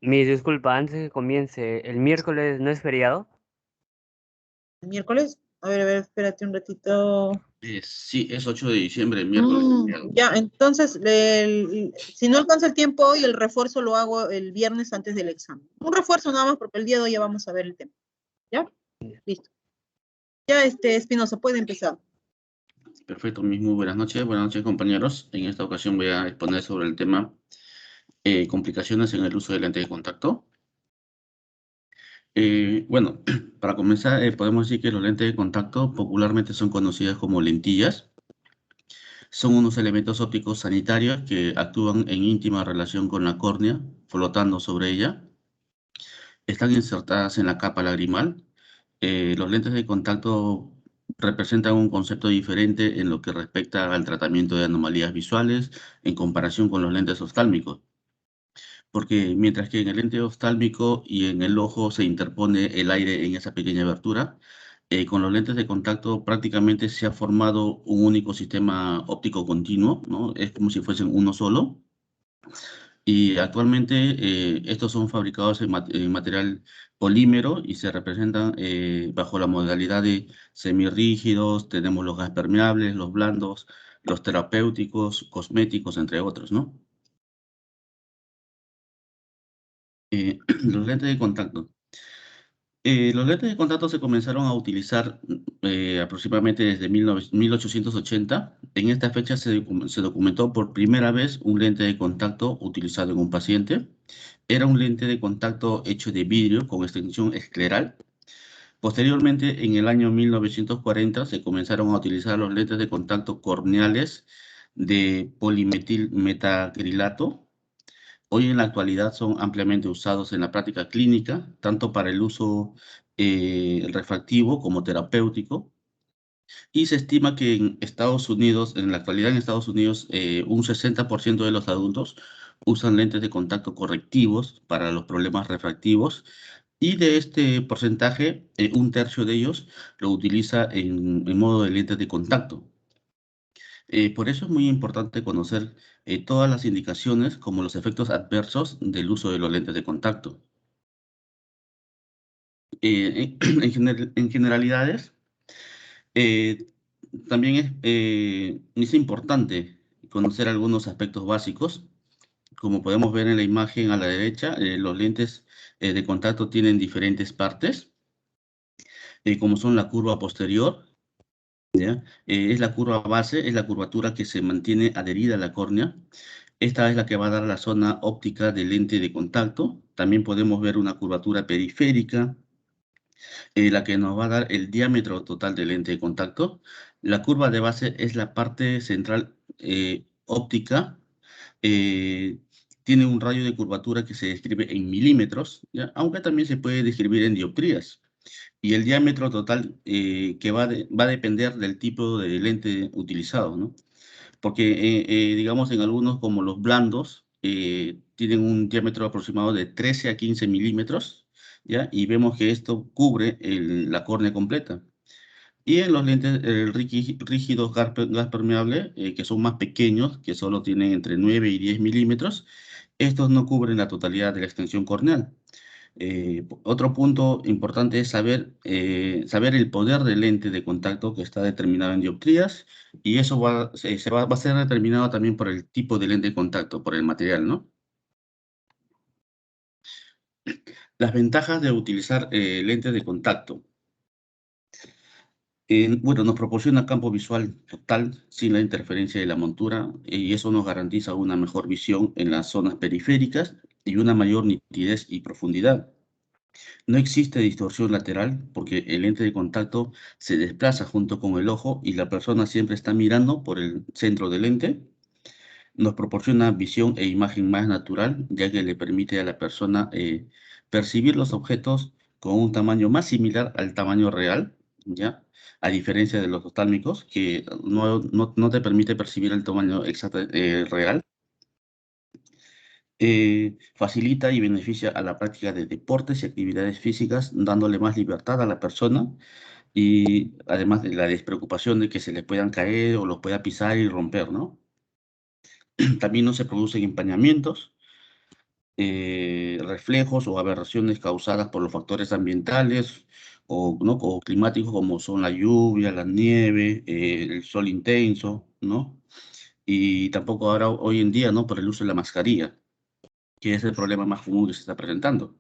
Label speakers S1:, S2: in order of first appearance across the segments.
S1: Mi disculpa, antes de que comience, ¿el miércoles no es feriado?
S2: Miércoles. A ver, espérate un ratito.
S3: Sí, es 8 de diciembre, miércoles. Feriado.
S2: Ya, entonces, si no alcanza el tiempo hoy, el refuerzo lo hago el viernes antes del examen. Un refuerzo nada más, porque el día de hoy ya vamos a ver el tema. ¿Ya? Listo. Ya, Espinosa, puede empezar.
S3: Perfecto, muy buenas noches compañeros. En esta ocasión voy a exponer sobre el tema complicaciones en el uso de lente de contacto. Bueno, para comenzar, podemos decir que los lentes de contacto popularmente son conocidas como lentillas. Son unos elementos ópticos sanitarios que actúan en íntima relación con la córnea, flotando sobre ella. Están insertadas en la capa lagrimal. Los lentes de contacto representan un concepto diferente en lo que respecta al tratamiento de anomalías visuales en comparación con los lentes oftálmicos. Porque mientras que en el lente oftálmico y en el ojo se interpone el aire en esa pequeña abertura, con los lentes de contacto prácticamente se ha formado un único sistema óptico continuo, ¿no? Es como si fuesen uno solo. Y actualmente estos son fabricados en material polímero y se representan bajo la modalidad de semirrígidos. Tenemos los gas permeables, los blandos, los terapéuticos, cosméticos, entre otros, ¿no? Los lentes de contacto. Los lentes de contacto se comenzaron a utilizar aproximadamente desde 1880. En esta fecha se documentó por primera vez un lente de contacto utilizado en un paciente. Era un lente de contacto hecho de vidrio con extensión escleral. Posteriormente, en el año 1940, se comenzaron a utilizar los lentes de contacto corneales de polimetil metacrilato. Hoy en la actualidad son ampliamente usados en la práctica clínica, tanto para el uso refractivo como terapéutico. Y se estima que en Estados Unidos, en la actualidad en Estados Unidos, un 60% de los adultos usan lentes de contacto correctivos para los problemas refractivos. Y de este porcentaje, un tercio de ellos lo utiliza en modo de lentes de contacto. Por eso es muy importante conocer todas las indicaciones como los efectos adversos del uso de los lentes de contacto. En generalidades, eh, también es importante conocer algunos aspectos básicos. Como podemos ver en la imagen a la derecha, los lentes de contacto tienen diferentes partes, como son la curva posterior, ¿ya? Es la curva base, es la curvatura que se mantiene adherida a la córnea. Esta es la que va a dar la zona óptica del lente de contacto. También podemos ver una curvatura periférica, la que nos va a dar el diámetro total del lente de contacto. La curva de base es la parte central óptica. eh, Tiene un radio de curvatura que se describe en milímetros, ¿ya? Aunque también se puede describir en dioptrías. Y el diámetro total que va a depender del tipo de lente utilizado, ¿no? Porque, digamos, en algunos como los blandos, tienen un diámetro aproximado de 13 a 15 milímetros, ¿ya? Y vemos que esto cubre la córnea completa. Y en los lentes rígidos gas permeable, que son más pequeños, que solo tienen entre 9 y 10 milímetros, estos no cubren la totalidad de la extensión corneal. Otro punto importante es saber el poder del lente de contacto que está determinado en dioptrías, y eso va a ser determinado también por el tipo de lente de contacto, por el material, ¿no? Las ventajas de utilizar lentes de contacto. Bueno, nos proporciona campo visual total sin la interferencia de la montura, y eso nos garantiza una mejor visión en las zonas periféricas y una mayor nitidez y profundidad. No existe distorsión lateral porque el lente de contacto se desplaza junto con el ojo y la persona siempre está mirando por el centro del lente. Nos proporciona visión e imagen más natural, ya que le permite a la persona percibir los objetos con un tamaño más similar al tamaño real, ¿ya? A diferencia de los oftálmicos, que no te permite percibir el tamaño exacto real. Facilita y beneficia a la práctica de deportes y actividades físicas, dándole más libertad a la persona y además de la despreocupación de que se le puedan caer o los pueda pisar y romper, ¿no? También no se producen empañamientos. reflejos o aberraciones causadas por los factores ambientales o, ¿no? o climáticos como son la lluvia, la nieve, el sol intenso, ¿no? Y tampoco ahora, hoy en día, ¿no? Por el uso de la mascarilla, que es el problema más común que se está presentando.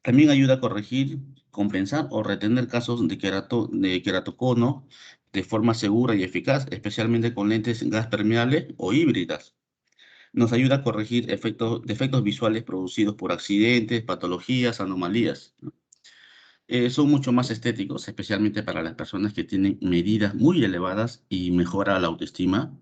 S3: También ayuda a corregir, compensar o retener casos de queratocono de forma segura y eficaz, especialmente con lentes gas permeable o híbridas. Nos ayuda a corregir defectos visuales producidos por accidentes, patologías, anomalías. Son mucho más estéticos, especialmente para las personas que tienen medidas muy elevadas y mejora la autoestima.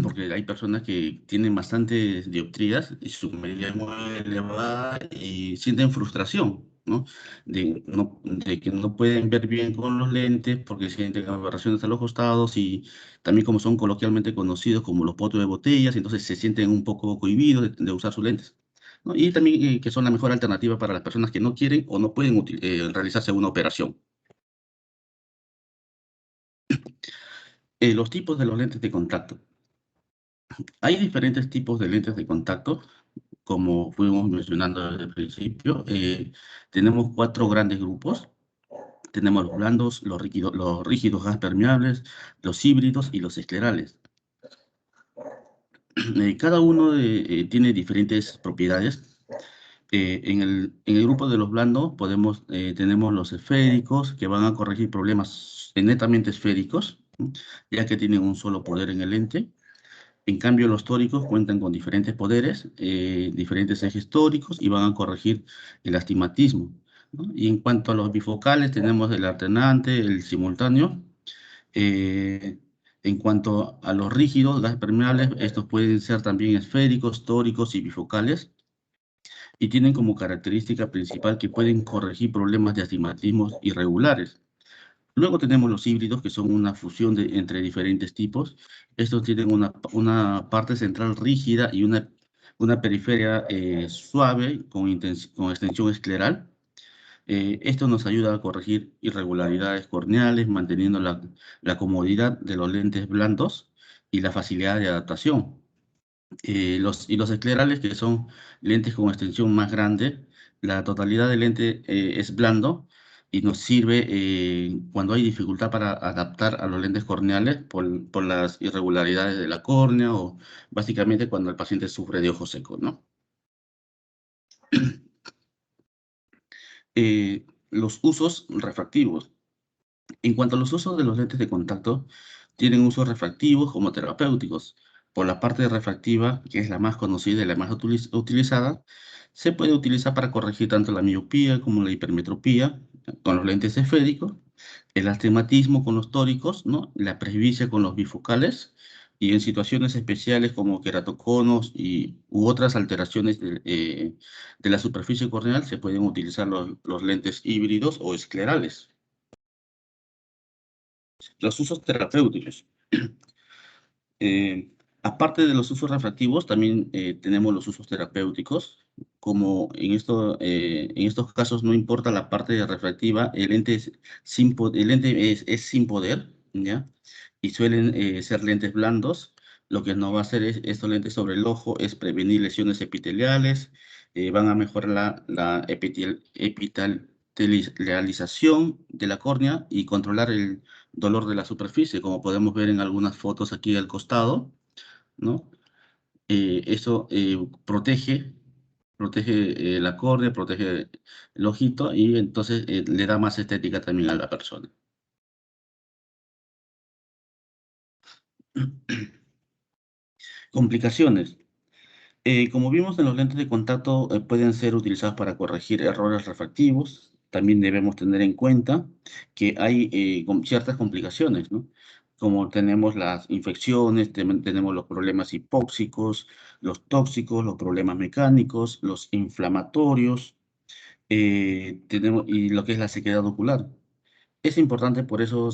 S3: Porque hay personas que tienen bastantes dioptrías y su medida es muy elevada y sienten frustración, ¿no? De que no pueden ver bien con los lentes porque sienten aberraciones a los costados y también como son coloquialmente conocidos como los potos de botellas, entonces se sienten un poco cohibidos de usar sus lentes, ¿no? Y también que son la mejor alternativa para las personas que no quieren o no pueden realizarse una operación. Los tipos de los lentes de contacto. Hay diferentes tipos de lentes de contacto, como fuimos mencionando desde el principio. Tenemos 4 grandes grupos. Tenemos los blandos, los rígidos gas permeables, los híbridos y los esclerales. Cada uno tiene diferentes propiedades. En el grupo de los blandos tenemos los esféricos, que van a corregir problemas netamente esféricos, ¿no? Ya que tienen un solo poder en el lente. En cambio, los tóricos cuentan con diferentes poderes, diferentes ejes tóricos y van a corregir el astigmatismo, ¿no? Y en cuanto a los bifocales, tenemos el alternante, el simultáneo. Eh, en cuanto a los rígidos, gas permeables, estos pueden ser también esféricos, tóricos y bifocales y tienen como característica principal que pueden corregir problemas de astigmatismos irregulares. Luego tenemos los híbridos, que son una fusión entre diferentes tipos. Estos tienen una parte central rígida y una periferia suave con extensión escleral. Esto nos ayuda a corregir irregularidades corneales, manteniendo la comodidad de los lentes blandos y la facilidad de adaptación. Los esclerales, que son lentes con extensión más grande, la totalidad del lente es blando y nos sirve cuando hay dificultad para adaptar a los lentes corneales por las irregularidades de la córnea o básicamente cuando el paciente sufre de ojo seco, ¿no? Los usos refractivos. En cuanto a los usos de los lentes de contacto, tienen usos refractivos como terapéuticos. Por la parte refractiva, que es la más conocida y la más utilizada, se puede utilizar para corregir tanto la miopía como la hipermetropía con los lentes esféricos, el astigmatismo con los tóricos, ¿no? La presbicia con los bifocales y en situaciones especiales como queratoconos u otras alteraciones de la superficie corneal se pueden utilizar los lentes híbridos o esclerales. Los usos terapéuticos. Aparte de los usos refractivos, también tenemos los usos terapéuticos. Como en estos casos no importa la parte refractiva, el lente es sin poder, ¿ya? Y suelen ser lentes blandos. Lo que no va a hacer estos lentes sobre el ojo es prevenir lesiones epiteliales, van a mejorar la epitelialización de la córnea y controlar el dolor de la superficie, como podemos ver en algunas fotos aquí al costado, ¿no? Eso protege la córnea, protege el ojito y entonces le da más estética también a la persona. Complicaciones. Como vimos en los lentes de contacto, pueden ser utilizados para corregir errores refractivos. También debemos tener en cuenta que hay ciertas complicaciones, ¿no? Como tenemos las infecciones, tenemos los problemas hipóxicos, los tóxicos, los problemas mecánicos, los inflamatorios, y lo que es la sequedad ocular. Es importante por eso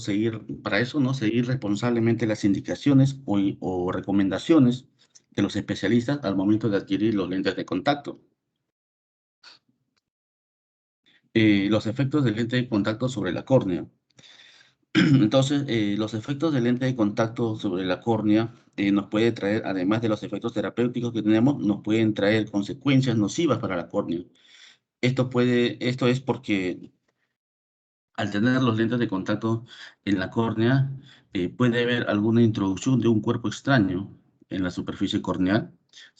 S3: para eso, ¿no? Seguir responsablemente las indicaciones o recomendaciones de los especialistas al momento de adquirir los lentes de contacto. Los efectos del lente de contacto sobre la córnea. Entonces, los efectos del lente de contacto sobre la córnea nos puede traer, además de los efectos terapéuticos que tenemos, nos pueden traer consecuencias nocivas para la córnea. Esto es porque al tener los lentes de contacto en la córnea, puede haber alguna introducción de un cuerpo extraño en la superficie corneal.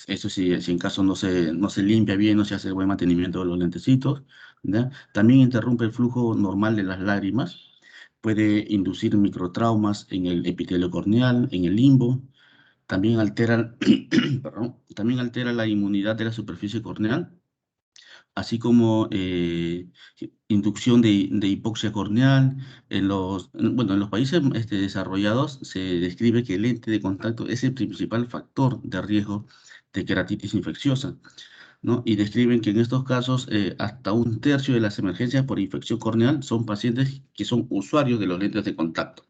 S3: Eso sí, si en caso no se limpia bien, no se hace buen mantenimiento de los lentecitos, ¿ya? También interrumpe el flujo normal de las lágrimas. Puede inducir microtraumas en el epitelio corneal, en el limbo. También altera, perdón, también altera la inmunidad de la superficie corneal, así como inducción de hipoxia corneal. Bueno, en los países desarrollados se describe que el lente de contacto es el principal factor de riesgo de queratitis infecciosa, ¿no? Y describen que en estos casos hasta un tercio de las emergencias por infección corneal son pacientes que son usuarios de los lentes de contacto.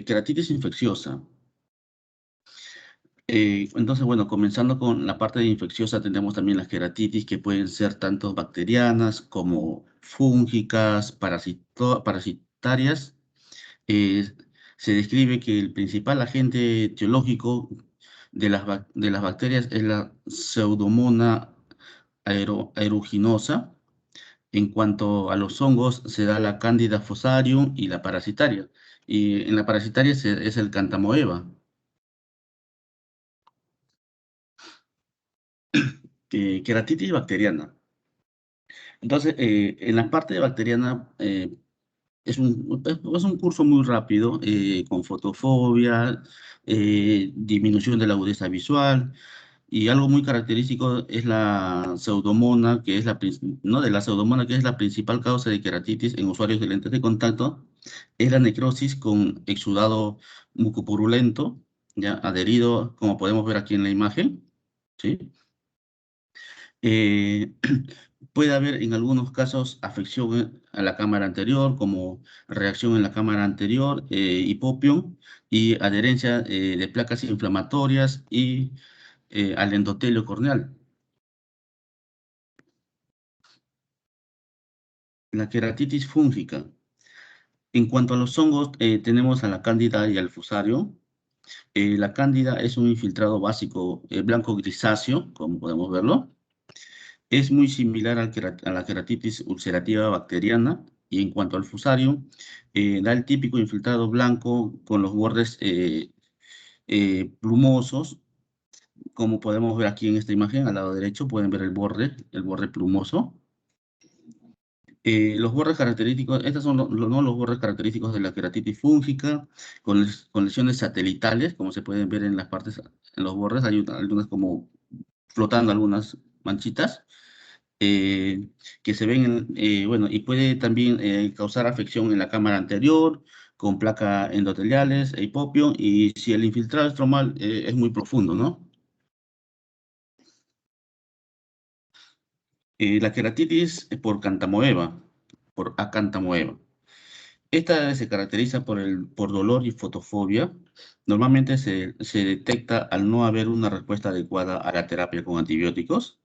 S3: Queratitis infecciosa. Entonces, bueno, comenzando con la parte de infecciosa, tenemos también las queratitis que pueden ser tanto bacterianas como fúngicas, parasitarias. Eh, Se describe que el principal agente etiológico de las bacterias es la Pseudomonas aeruginosa. En cuanto a los hongos, se da la Candida fusarium y la parasitaria. Y en la parasitaria es el Cantamoeba. Queratitis bacteriana. Entonces, en la parte de bacteriana es un curso muy rápido, con fotofobia, disminución de la agudeza visual, y algo muy característico es la pseudomonas, que es ¿no? De la pseudomonas, que es la principal causa de queratitis en usuarios de lentes de contacto, es la necrosis con exudado mucopurulento, ya adherido, como podemos ver aquí en la imagen, ¿sí? Eh, Puede haber en algunos casos afección a la cámara anterior, como reacción en la cámara anterior, hipopión y adherencia de placas inflamatorias y al endotelio corneal. La queratitis fúngica. En cuanto a los hongos, tenemos a la cándida y al fusario. La cándida es un infiltrado básico blanco grisáceo, como podemos verlo. Es muy similar a la queratitis ulcerativa bacteriana, y en cuanto al fusario, da el típico infiltrado blanco con los bordes plumosos, como podemos ver aquí en esta imagen, al lado derecho pueden ver el borde plumoso. Los bordes característicos, estos son ¿no? los bordes característicos de la queratitis fúngica, con lesiones satelitales, como se pueden ver en las partes, en los bordes, hay algunas como flotando algunas manchitas. Que se ven, bueno, y puede también causar afección en la cámara anterior, con placa endoteliales e hipopio, y si el infiltrado estromal es muy profundo, ¿no? La queratitis es por Cantamoeba, por Acantamoeba. Esta se caracteriza por dolor y fotofobia. Normalmente se detecta al no haber una respuesta adecuada a la terapia con antibióticos.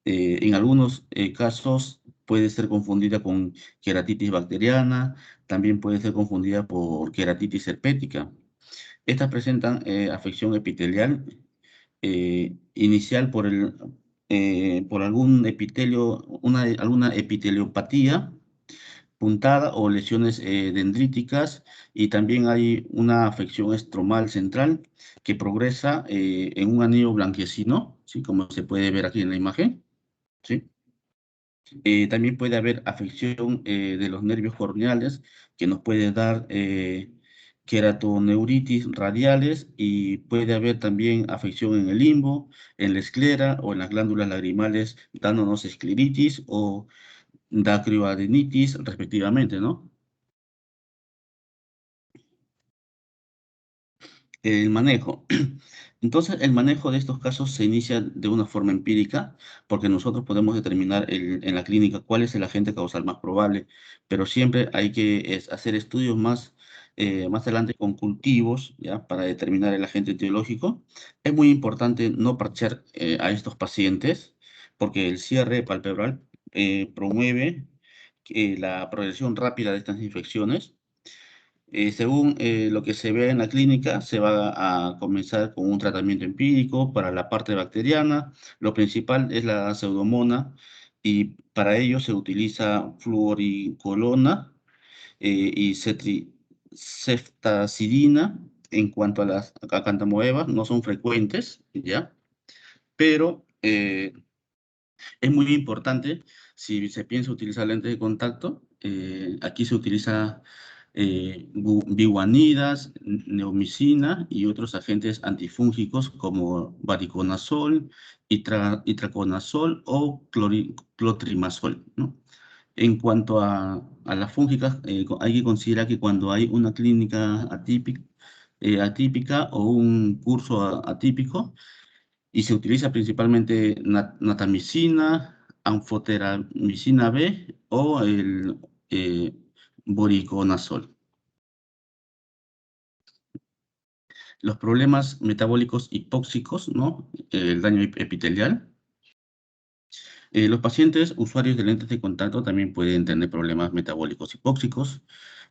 S3: En algunos casos puede ser confundida con queratitis bacteriana, también puede ser confundida por queratitis herpética. Estas presentan afección epitelial inicial por algún epitelio, alguna epiteliopatía puntada o lesiones dendríticas, y también hay una afección estromal central que progresa en un anillo blanquecino, ¿sí? Como se puede ver aquí en la imagen, ¿sí? También puede haber afección de los nervios corneales, que nos puede dar queratoneuritis radiales, y puede haber también afección en el limbo, en la esclera o en las glándulas lagrimales, dándonos escleritis o dacryoadenitis respectivamente, ¿no? El manejo. Entonces, el manejo de estos casos se inicia de una forma empírica, porque nosotros podemos determinar en la clínica cuál es el agente causal más probable, pero siempre hay que hacer estudios más adelante con cultivos, ¿ya? Para determinar el agente etiológico. Es muy importante no parchar a estos pacientes, porque el cierre palpebral promueve la progresión rápida de estas infecciones. Según lo que se ve en la clínica, se va a comenzar con un tratamiento empírico para la parte bacteriana. Lo principal es la pseudomonas y para ello se utiliza fluoricolona y ceftazidina. En cuanto a las acantamoebas, no son frecuentes, ¿ya? Pero es muy importante, si se piensa utilizar lentes de contacto, aquí se utiliza biguanidas, neomicina y otros agentes antifúngicos como variconazol, itraconazol o clotrimazol, ¿no? En cuanto a las fúngicas, hay que considerar que cuando hay una clínica atípica o un curso atípico, y se utiliza principalmente natamicina, anfoteramicina B o el eh, voriconazol. Los problemas metabólicos hipóxicos, ¿no? El daño epitelial. Los pacientes usuarios de lentes de contacto también pueden tener problemas metabólicos hipóxicos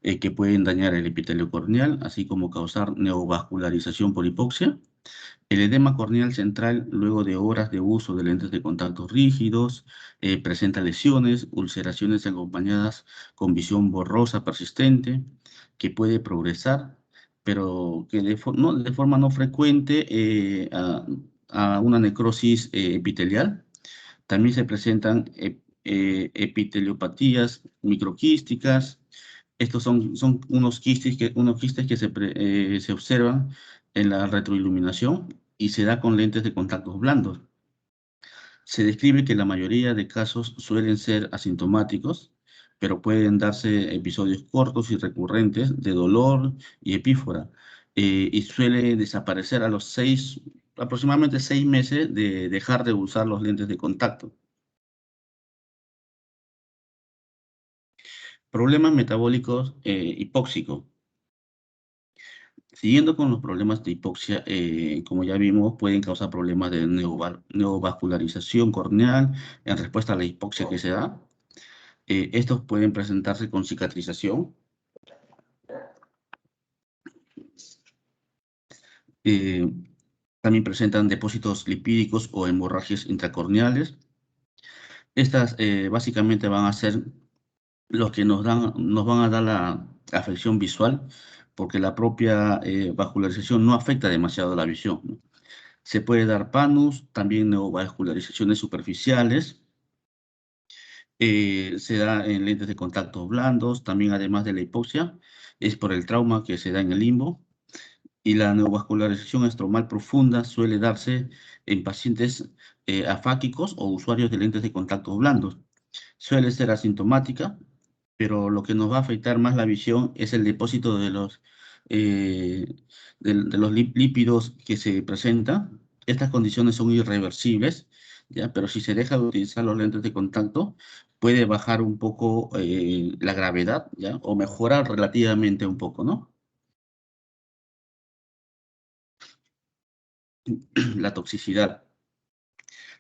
S3: que pueden dañar el epitelio corneal, así como causar neovascularización por hipoxia. El edema corneal central, luego de horas de uso de lentes de contacto rígidos, presenta lesiones, ulceraciones acompañadas con visión borrosa persistente, que puede progresar, pero que de forma no frecuente a una necrosis epitelial. También se presentan epiteliopatías microquísticas. Estos son unos quistes que se observan en la retroiluminación y se da con lentes de contactos blandos. Se describe que la mayoría de casos suelen ser asintomáticos, pero pueden darse episodios cortos y recurrentes de dolor y epífora, y suele desaparecer a los aproximadamente 6 meses de dejar de usar los lentes de contacto. Problemas metabólicos hipóxicos. Siguiendo con los problemas de hipoxia, como ya vimos, pueden causar problemas de neovascularización corneal en respuesta a la hipoxia que se da. Estos pueden presentarse con cicatrización. También presentan depósitos lipídicos o hemorragias intracorneales. Estas básicamente van a ser los que nos van a dar la afección visual, porque la propia vascularización no afecta demasiado la visión, ¿no? Se puede dar panus, también neovascularizaciones superficiales, se da en lentes de contacto blandos, también además de la hipoxia, es por el trauma que se da en el limbo, y la neovascularización estromal profunda suele darse en pacientes afáquicos o usuarios de lentes de contacto blandos. Suele ser asintomática, pero lo que nos va a afectar más la visión es el depósito eh, de los lípidos que se presentan. Estas condiciones son irreversibles, ¿ya? Pero si se deja de utilizar los lentes de contacto, puede bajar un poco la gravedad, ¿ya? O mejorar relativamente un poco, ¿no? La toxicidad.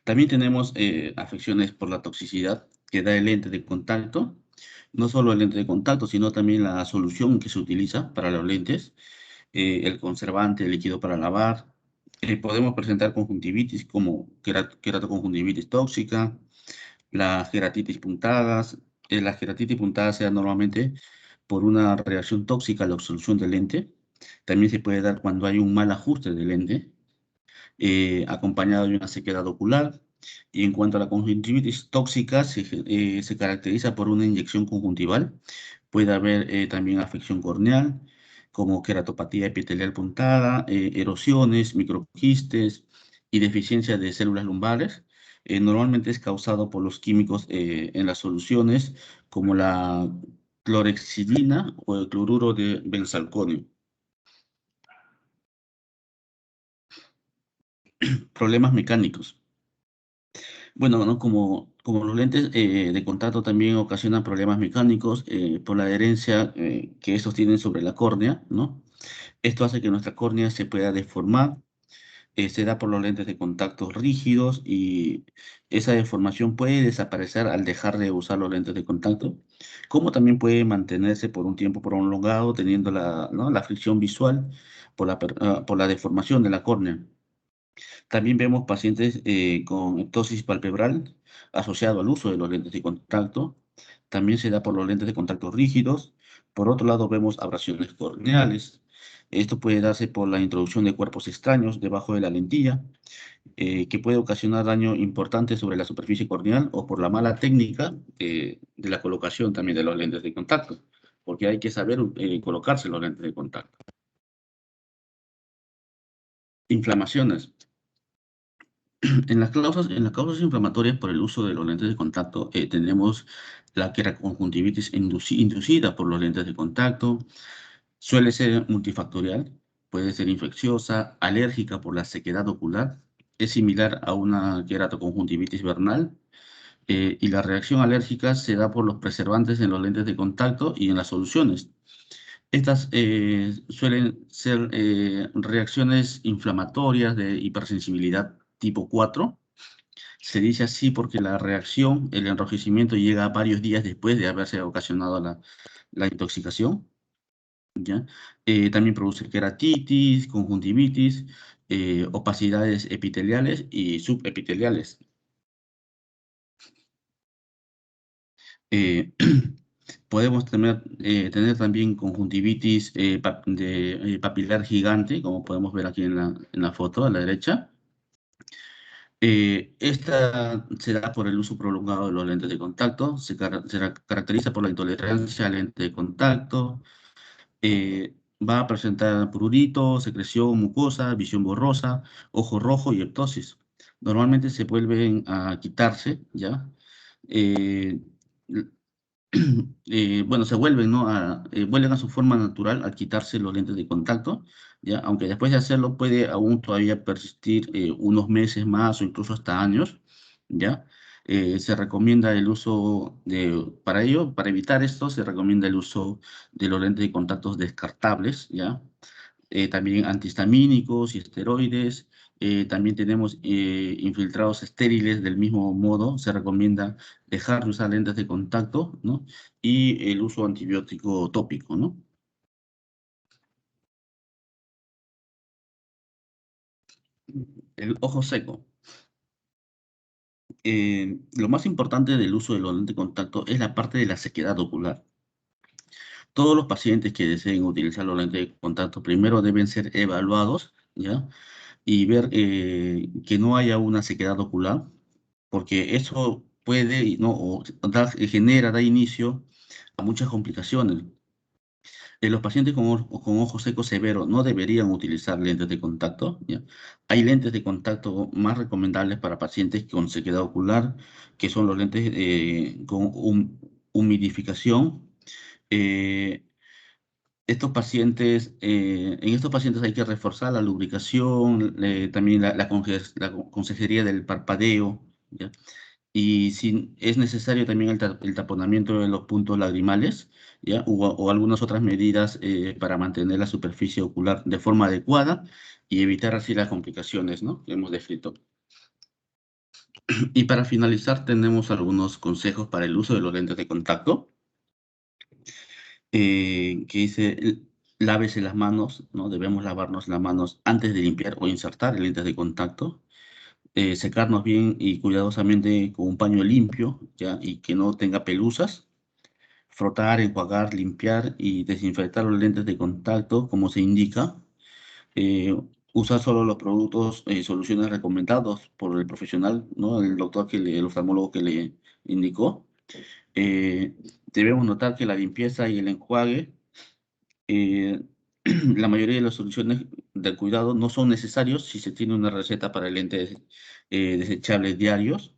S3: También tenemos afecciones por la toxicidad que da el lente de contacto. No solo el lente de contacto, sino también la solución que se utiliza para los lentes, el conservante, el líquido para lavar. Podemos presentar conjuntivitis como queratoconjuntivitis tóxica, la keratitis puntadas. La keratitis puntada se da normalmente por una reacción tóxica a la obstrucción del lente. También se puede dar cuando hay un mal ajuste del lente, acompañado de una sequedad ocular. Y en cuanto a la conjuntivitis tóxica, se caracteriza por una inyección conjuntival. Puede haber también afección corneal, como queratopatía epitelial puntada, erosiones, microquistes y deficiencia de células lumbares. Normalmente es causado por los químicos en las soluciones, como la clorexidina o el cloruro de benzalconio. Problemas mecánicos. Bueno, ¿no? Como los lentes de contacto también ocasionan problemas mecánicos por la adherencia que estos tienen sobre la córnea, ¿no? Esto hace que nuestra córnea se pueda deformar, se da por los lentes de contacto rígidos y esa deformación puede desaparecer al dejar de usar los lentes de contacto, como también puede mantenerse por un tiempo prolongado teniendo ¿no? la fricción visual por la deformación de la córnea. También vemos pacientes con ptosis palpebral asociado al uso de los lentes de contacto. También se da por los lentes de contacto rígidos. Por otro lado, vemos abrasiones corneales. Esto puede darse por la introducción de cuerpos extraños debajo de la lentilla, que puede ocasionar daño importante sobre la superficie corneal o por la mala técnica de la colocación también de los lentes de contacto, porque hay que saber colocarse los lentes de contacto. Inflamaciones. En las causas inflamatorias por el uso de los lentes de contacto tenemos la queraconjuntivitis inducida por los lentes de contacto. Suele ser multifactorial, puede ser infecciosa, alérgica por la sequedad ocular. Es similar a una queratoconjuntivitis vernal. Y la reacción alérgica se da por los preservantes en los lentes de contacto y en las soluciones. Estas suelen ser reacciones inflamatorias de hipersensibilidad tipo 4. Se dice así porque la reacción, el enrojecimiento llega varios días después de haberse ocasionado la intoxicación. ¿Ya? También produce queratitis, conjuntivitis, opacidades epiteliales y subepiteliales. Podemos tener también conjuntivitis papilar gigante, como podemos ver aquí en la foto a la derecha. Esta se da por el uso prolongado de los lentes de contacto, se caracteriza por la intolerancia al lente de contacto, va a presentar prurito, secreción mucosa, visión borrosa, ojo rojo y eptosis. Normalmente se vuelven a quitarse, ¿ya? Eh, bueno, se vuelven, ¿no? Vuelven a su forma natural al quitarse los lentes de contacto, ¿ya? Aunque después de hacerlo puede aún todavía persistir unos meses más o incluso hasta años, ¿ya? Se recomienda el uso para ello, para evitar esto, se recomienda el uso de los lentes de contactos descartables, ¿ya? También antihistamínicos y esteroides. También tenemos infiltrados estériles del mismo modo. Se recomienda dejar de usar lentes de contacto, ¿no? Y el uso antibiótico tópico, ¿no? El ojo seco. Lo más importante del uso de los lentes de contacto es la parte de la sequedad ocular. Todos los pacientes que deseen utilizar los lentes de contacto primero deben ser evaluados, ¿ya? Y ver que no haya una sequedad ocular, porque eso puede, ¿no? Da inicio a muchas complicaciones. Los pacientes con ojo seco severo no deberían utilizar lentes de contacto, ¿ya? Hay lentes de contacto más recomendables para pacientes con sequedad ocular, que son los lentes con humidificación. Eh, en estos pacientes hay que reforzar la lubricación, también la consejería del parpadeo, ¿ya? Y si es necesario también el taponamiento de los puntos lagrimales, ¿ya? O algunas otras medidas para mantener la superficie ocular de forma adecuada y evitar así las complicaciones, ¿no? Que hemos descrito. Y para finalizar, tenemos algunos consejos para el uso de los lentes de contacto. Que dice, lávese las manos, ¿no? Debemos lavarnos las manos antes de limpiar o insertar lentes de contacto. Secarnos bien y cuidadosamente con un paño limpio, ¿ya? Y que no tenga pelusas. Frotar, enjuagar, limpiar y desinfectar los lentes de contacto como se indica. Eh, Usar solo los productos, soluciones recomendados por el profesional, ¿no? El doctor, el oftalmólogo que le indicó. Eh, Debemos notar que la limpieza y el enjuague, eh, la mayoría de las soluciones del cuidado no son necesarios si se tiene una receta para lentes desechables diarios.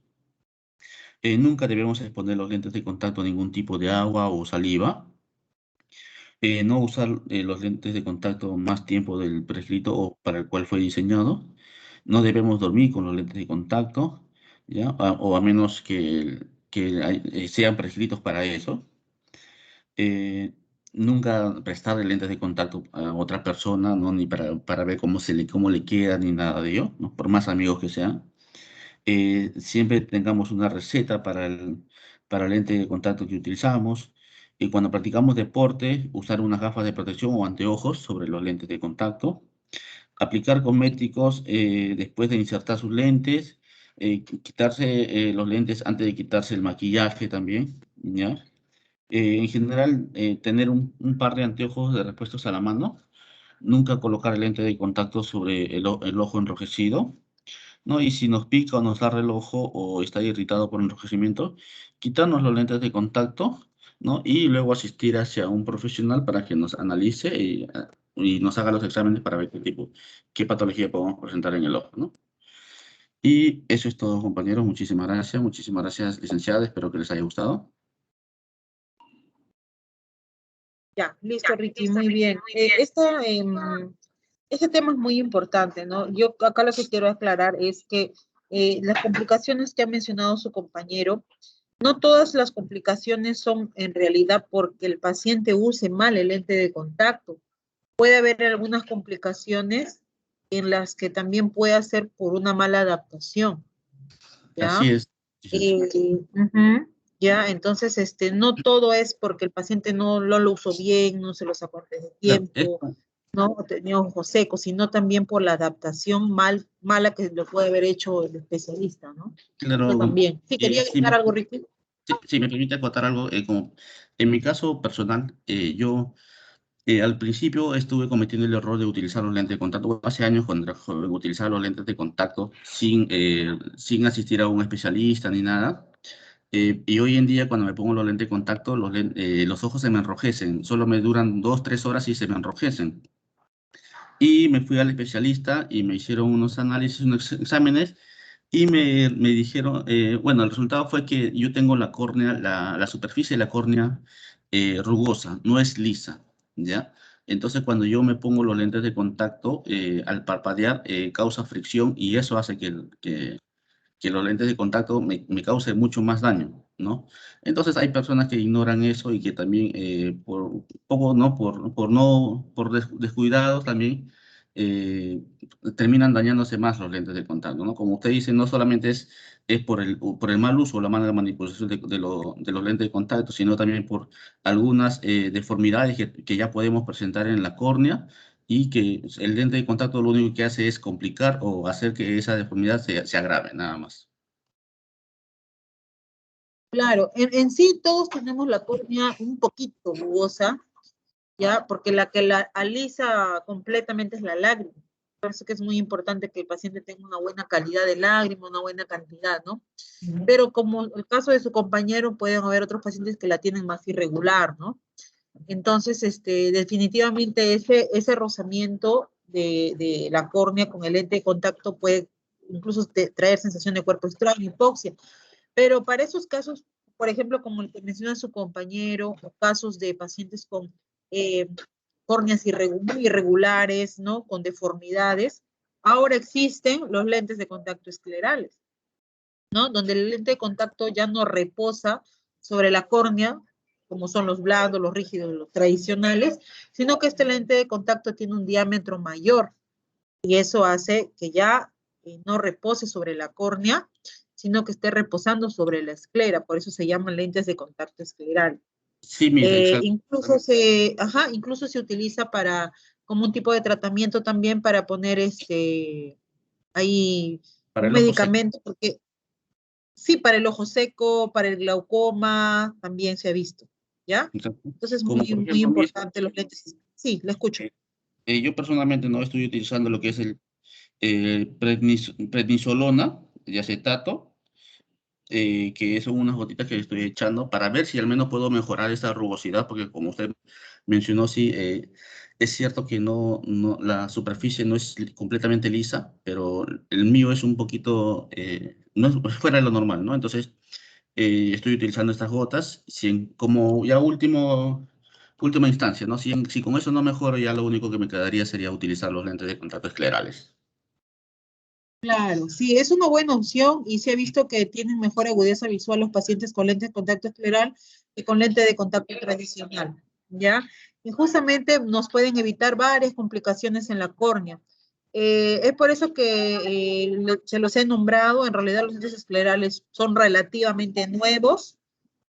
S3: Nunca debemos exponer los lentes de contacto a ningún tipo de agua o saliva. No usar los lentes de contacto más tiempo del prescrito o para el cual fue diseñado. No debemos dormir con los lentes de contacto, ¿ya? O a menos que sean prescritos para eso. Eh, nunca prestarle lentes de contacto a otra persona, ¿no? Ni para ver cómo le queda, ni nada de ello, ¿no? Por más amigos que sean. Siempre tengamos una receta para el lente de contacto que utilizamos. Y cuando practicamos deporte, usar unas gafas de protección o anteojos sobre los lentes de contacto. Aplicar cosméticos después de insertar sus lentes. Quitarse los lentes antes de quitarse el maquillaje también, ¿ya? En general, tener un par de anteojos de repuestos a la mano. Nunca colocar el lente de contacto sobre el ojo enrojecido, ¿no? Y si nos pica o nos arde el ojo o está irritado por enrojecimiento, quitarnos los lentes de contacto, ¿no? Y luego asistir hacia un profesional para que nos analice y nos haga los exámenes para ver qué patología podemos presentar en el ojo, ¿no? Y eso es todo, compañeros. Muchísimas gracias, licenciada. Espero que les haya gustado.
S2: Ya, listo, Ricky, muy bien. Este tema es muy importante, ¿no? Yo acá lo que quiero aclarar es que las complicaciones que ha mencionado su compañero, no todas las complicaciones son en realidad porque el paciente use mal el lente de contacto. Puede haber algunas complicaciones en las que también puede ser por una mala adaptación, ¿ya?
S3: Así es.
S2: Ujú. Ya, entonces, no todo es porque el paciente no lo usó bien, no se lo sacó antes de
S3: Claro,
S2: tiempo, ¿no? O tenía ojos secos, sino también por la adaptación mala que lo puede haber hecho el especialista, ¿no?
S3: claro,
S2: Eso también. Sí, quería
S3: sí,
S2: agregar algo, Ricky.
S3: si me permite acotar algo, como en mi caso personal, yo al principio estuve cometiendo el error de utilizar los lentes de contacto. Hace años, cuando era joven, utilizaba los lentes de contacto sin asistir a un especialista ni nada. Y hoy en día, cuando me pongo los lentes de contacto, los ojos se me enrojecen. Solo me duran 2, 3 horas y se me enrojecen. Y me fui al especialista y me hicieron unos análisis, unos exámenes, y me dijeron, bueno, el resultado fue que yo tengo la córnea, la superficie de la córnea rugosa, no es lisa, ¿ya? Entonces, cuando yo me pongo los lentes de contacto, al parpadear, causa fricción y eso hace que los lentes de contacto me causen mucho más daño, ¿no? Entonces hay personas que ignoran eso y que también por poco, ¿no? Por descuidados también eh, terminan dañándose más los lentes de contacto, ¿no? Como usted dice, no solamente es por el mal uso o la mala manipulación de los lentes de contacto, sino también por algunas deformidades que ya podemos presentar en la córnea y que el lente de contacto lo único que hace es complicar o hacer que esa deformidad se agrave, nada más.
S2: Claro, en sí todos tenemos la córnea un poquito rugosa, ¿ya? Porque la que la alisa completamente es la lágrima. Por eso que es muy importante que el paciente tenga una buena calidad de lágrima, una buena cantidad, ¿no? Pero como el caso de su compañero, pueden haber otros pacientes que la tienen más irregular, ¿no? Entonces, definitivamente ese rozamiento de la córnea con el lente de contacto puede incluso traer sensación de cuerpo extraño, hipoxia. Pero para esos casos, por ejemplo, como el que menciona su compañero, o casos de pacientes con eh, córneas muy irregulares, ¿no? Con deformidades, ahora existen los lentes de contacto esclerales, ¿no? Donde el lente de contacto ya no reposa sobre la córnea, como son los blandos, los rígidos, los tradicionales, sino que este lente de contacto tiene un diámetro mayor y eso hace que ya no repose sobre la córnea, sino que esté reposando sobre la esclera, por eso se llaman lentes de contacto escleral.
S3: Sí, mire, exacto.
S2: Incluso se utiliza como un tipo de tratamiento también para poner ahí
S3: Para
S2: un
S3: el ojo seco.
S2: medicamento, porque sí, para el ojo seco, para el glaucoma, también se ha visto, ¿ya?
S3: Exacto.
S2: Entonces,
S3: Como por
S2: muy
S3: ejemplo,
S2: importante los lentes. Sí, le escucho.
S3: yo personalmente no estoy utilizando lo que es el prednisolona de acetato, que son unas gotitas que le estoy echando para ver si al menos puedo mejorar esa rugosidad, porque como usted mencionó, sí, es cierto que la superficie no es completamente lisa, pero el mío es un poquito, no es fuera de lo normal, ¿no? Entonces, estoy utilizando estas gotas, como ya última instancia, ¿no? Si con eso no mejoro, ya lo único que me quedaría sería utilizar los lentes de contacto esclerales.
S2: Claro, sí, es una buena opción y se ha visto que tienen mejor agudeza visual los pacientes con lente de contacto escleral que con lente de contacto tradicional. ¿ya? Y justamente nos pueden evitar varias complicaciones en la córnea. Es por eso que se los he nombrado. En realidad los lentes esclerales son relativamente nuevos.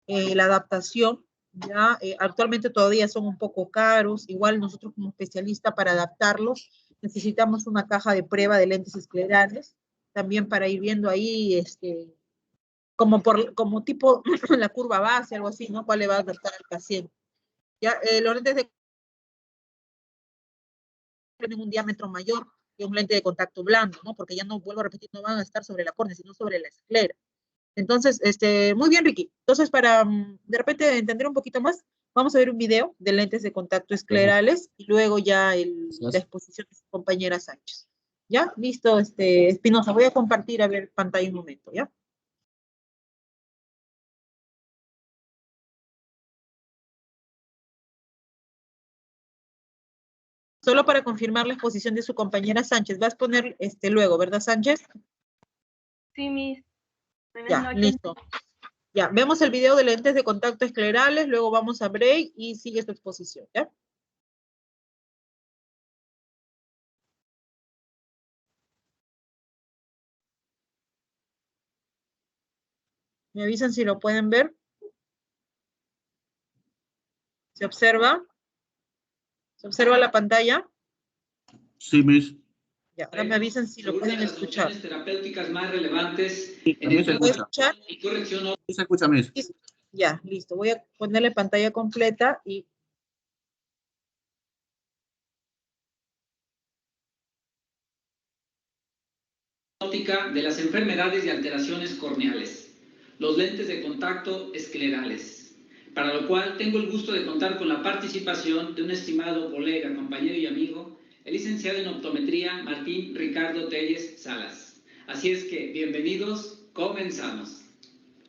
S2: La adaptación, ya actualmente todavía son un poco caros. Igual nosotros como especialistas para adaptarlos necesitamos una caja de prueba de lentes esclerales, también para ir viendo ahí, como tipo la curva base, algo así, ¿no? ¿Cuál le va a adaptar al paciente? Ya, los lentes de tienen un diámetro mayor que un lente de contacto blando, ¿no? Porque ya no, vuelvo a repetir, no van a estar sobre la córnea, sino sobre la esclera. Entonces, muy bien, Ricky. Entonces, para de repente entender un poquito más, vamos a ver un video de lentes de contacto esclerales y luego ya la exposición de su compañera Sánchez. ¿Ya? Listo, Espinosa. Voy a compartir, a ver, pantalla un momento, ¿ya? Solo para confirmar la exposición de su compañera Sánchez. Vas a poner luego, ¿verdad, Sánchez?
S4: Sí, Miss. Buenas
S2: Ya,
S4: noches.
S2: listo. Ya, vemos el video de lentes de contacto esclerales, luego vamos a break y sigue su exposición, ¿ya? ¿Me avisan si lo pueden ver? ¿Se observa? ¿Se observa la pantalla?
S3: Sí, Miss.
S2: Ya, ahora me avisan si lo pueden escuchar.
S5: Las terapéuticas más relevantes
S3: Sí,
S5: en el
S3: se
S2: ¿Puede
S3: escucha.
S2: escuchar?
S5: y corrección
S3: Sí, se escucha, Miss.
S2: Ya, listo. Voy a ponerle pantalla completa y
S5: óptica de las enfermedades y alteraciones corneales, los lentes de contacto esclerales, para lo cual tengo el gusto de contar con la participación de un estimado colega, compañero y amigo, el licenciado en optometría Martín Ricardo Telles Salas. Así es que, bienvenidos, comenzamos.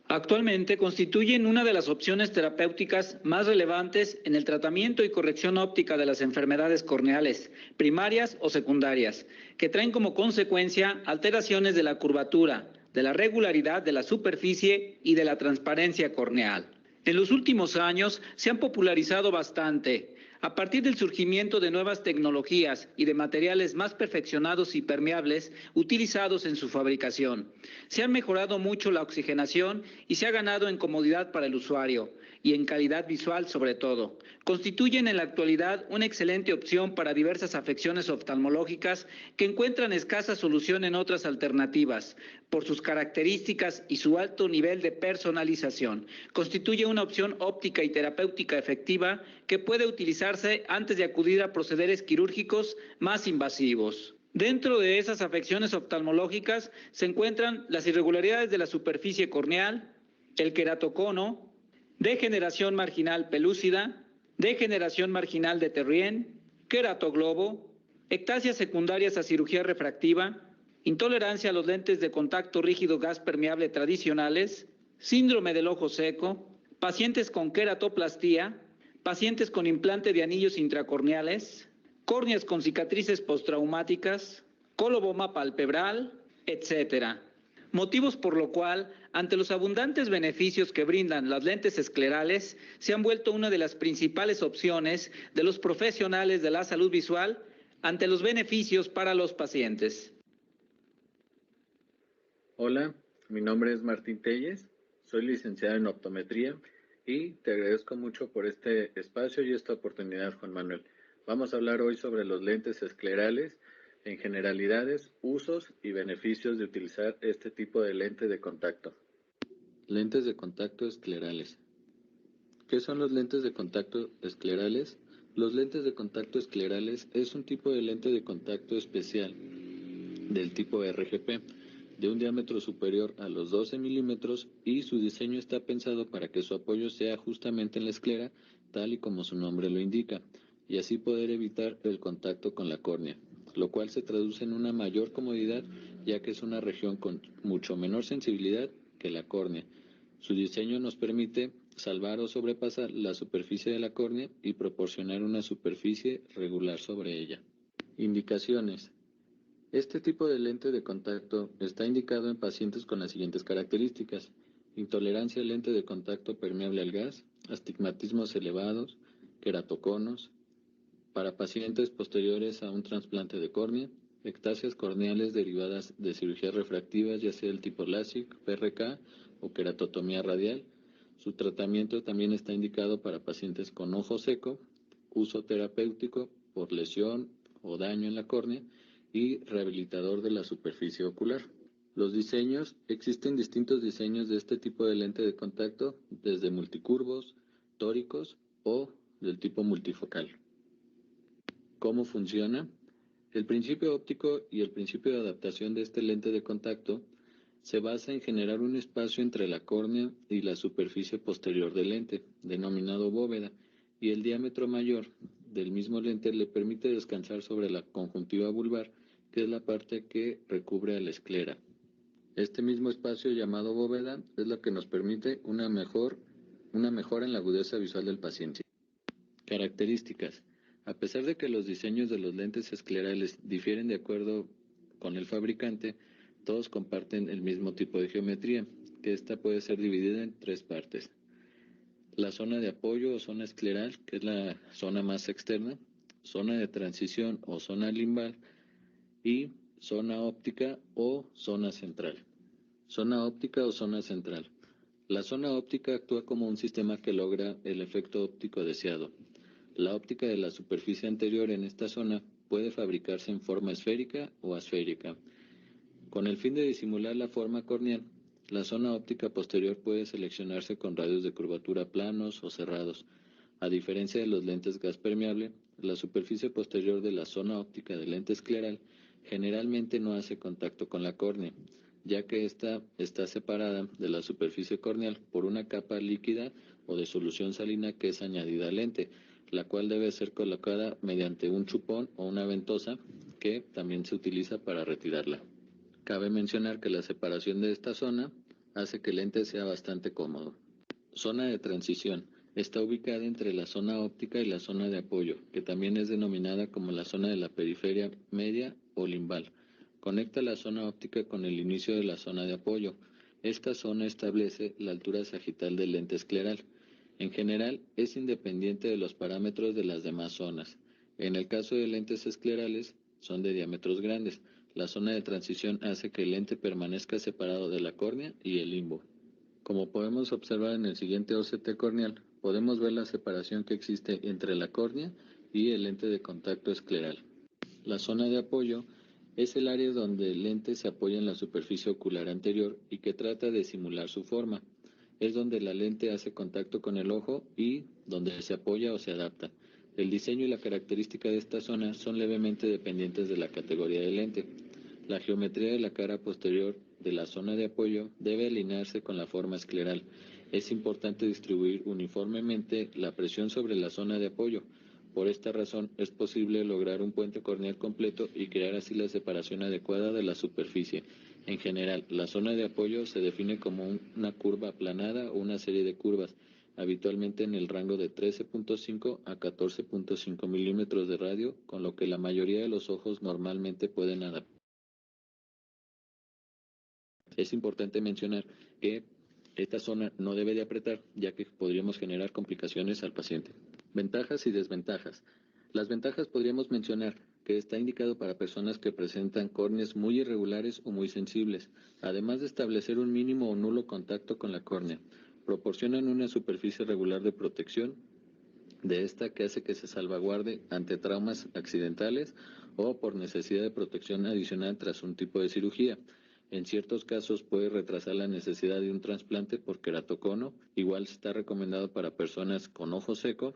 S5: Actualmente constituyen una de las opciones terapéuticas más relevantes en el tratamiento y corrección óptica de las enfermedades corneales, primarias o secundarias, que traen como consecuencia alteraciones de la curvatura, de la regularidad de la superficie y de la transparencia corneal. En los últimos años se han popularizado bastante, a partir del surgimiento de nuevas tecnologías y de materiales más perfeccionados y permeables utilizados en su fabricación. Se ha mejorado mucho la oxigenación y se ha ganado en comodidad para el usuario y en calidad visual sobre todo. Constituyen en la actualidad una excelente opción para diversas afecciones oftalmológicas que encuentran escasa solución en otras alternativas, por sus características y su alto nivel de personalización. Constituye una opción óptica y terapéutica efectiva que puede utilizarse antes de acudir a procederes quirúrgicos más invasivos. Dentro de esas afecciones oftalmológicas se encuentran las irregularidades de la superficie corneal, el queratocono, degeneración marginal pelúcida, degeneración marginal de Terrien, queratoglobo, ectasias secundarias a cirugía refractiva, intolerancia a los lentes de contacto rígido gas permeable tradicionales, síndrome del ojo seco, pacientes con queratoplastía, pacientes con implante de anillos intracorneales, córneas con cicatrices postraumáticas, coloboma palpebral, etc. Motivos por lo cual, ante los abundantes beneficios que brindan las lentes esclerales, se han vuelto una de las principales opciones de los profesionales de la salud visual ante los beneficios para los pacientes.
S6: Hola, mi nombre es Martín Telles, soy licenciado en optometría y te agradezco mucho por este espacio y esta oportunidad, Juan Manuel. Vamos a hablar hoy sobre los lentes esclerales, en generalidades, usos y beneficios de utilizar este tipo de lente de contacto. Lentes de contacto esclerales. ¿Qué son los lentes de contacto esclerales? Los lentes de contacto esclerales es un tipo de lente de contacto especial del tipo RGP, de un diámetro superior a los 12 milímetros y su diseño está pensado para que su apoyo sea justamente en la esclera, tal y como su nombre lo indica, y así poder evitar el contacto con la córnea, lo cual se traduce en una mayor comodidad, ya que es una región con mucho menor sensibilidad que la córnea. Su diseño nos permite salvar o sobrepasar la superficie de la córnea y proporcionar una superficie regular sobre ella. Indicaciones. Este tipo de lente de contacto está indicado en pacientes con las siguientes características: intolerancia al lente de contacto permeable al gas, astigmatismos elevados, queratoconos, para pacientes posteriores a un trasplante de córnea, ectasias corneales derivadas de cirugías refractivas, ya sea el tipo LASIK, PRK o queratotomía radial. Su tratamiento también está indicado para pacientes con ojo seco, uso terapéutico por lesión o daño en la córnea y rehabilitador de la superficie ocular. Los diseños, existen distintos diseños de este tipo de lente de contacto, desde multicurvos, tóricos o del tipo multifocal. ¿Cómo funciona? El principio óptico y el principio de adaptación de este lente de contacto se basa en generar un espacio entre la córnea y la superficie posterior del lente, denominado bóveda, y el diámetro mayor del mismo lente le permite descansar sobre la conjuntiva vulvar, que es la parte que recubre a la esclera. Este mismo espacio llamado bóveda es lo que nos permite una mejora en la agudeza visual del paciente. Características. A pesar de que los diseños de los lentes esclerales difieren de acuerdo con el fabricante, todos comparten el mismo tipo de geometría, que esta puede ser dividida en tres partes. La zona de apoyo o zona escleral, que es la zona más externa, zona de transición o zona limbal y zona óptica o zona central. Zona óptica o zona central. La zona óptica actúa como un sistema que logra el efecto óptico deseado. La óptica de la superficie anterior en esta zona puede fabricarse en forma esférica o asférica. Con el fin de disimular la forma corneal, la zona óptica posterior puede seleccionarse con radios de curvatura planos o cerrados. A diferencia de los lentes gas permeable, la superficie posterior de la zona óptica del lente escleral generalmente no hace contacto con la córnea, ya que ésta está separada de la superficie corneal por una capa líquida o de solución salina que es añadida al lente, la cual debe ser colocada mediante un chupón o una ventosa que también se utiliza para retirarla. Cabe mencionar que la separación de esta zona hace que el lente sea bastante cómodo. Zona de transición. Está ubicada entre la zona óptica y la zona de apoyo, que también es denominada como la zona de la periferia media o limbal. Conecta la zona óptica con el inicio de la zona de apoyo. Esta zona establece la altura sagital del lente escleral. En general, es independiente de los parámetros de las demás zonas. En el caso de lentes esclerales, son de diámetros grandes. La zona de transición hace que el lente permanezca separado de la córnea y el limbo. Como podemos observar en el siguiente OCT corneal, podemos ver la separación que existe entre la córnea y el lente de contacto escleral. La zona de apoyo es el área donde el lente se apoya en la superficie ocular anterior y que trata de simular su forma. Es donde la lente hace contacto con el ojo y donde se apoya o se adapta. El diseño y la característica de esta zona son levemente dependientes de la categoría del lente. La geometría de la cara posterior de la zona de apoyo debe alinearse con la forma escleral. Es importante distribuir uniformemente la presión sobre la zona de apoyo. Por esta razón, es posible lograr un puente corneal completo y crear así la separación adecuada de la superficie. En general, la zona de apoyo se define como una curva aplanada o una serie de curvas, habitualmente en el rango de 13.5 a 14.5 milímetros de radio, con lo que la mayoría de los ojos normalmente pueden adaptar. Es importante mencionar que esta zona no debe de apretar, ya que podríamos generar complicaciones al paciente. Ventajas y desventajas. Las ventajas podríamos mencionar que está indicado para personas que presentan córneas muy irregulares o muy sensibles, además de establecer un mínimo o nulo contacto con la córnea. Proporcionan una superficie regular de protección de esta que hace que se salvaguarde ante traumas accidentales o por necesidad de protección adicional tras un tipo de cirugía. En ciertos casos puede retrasar la necesidad de un trasplante por queratocono. Igual está recomendado para personas con ojo seco.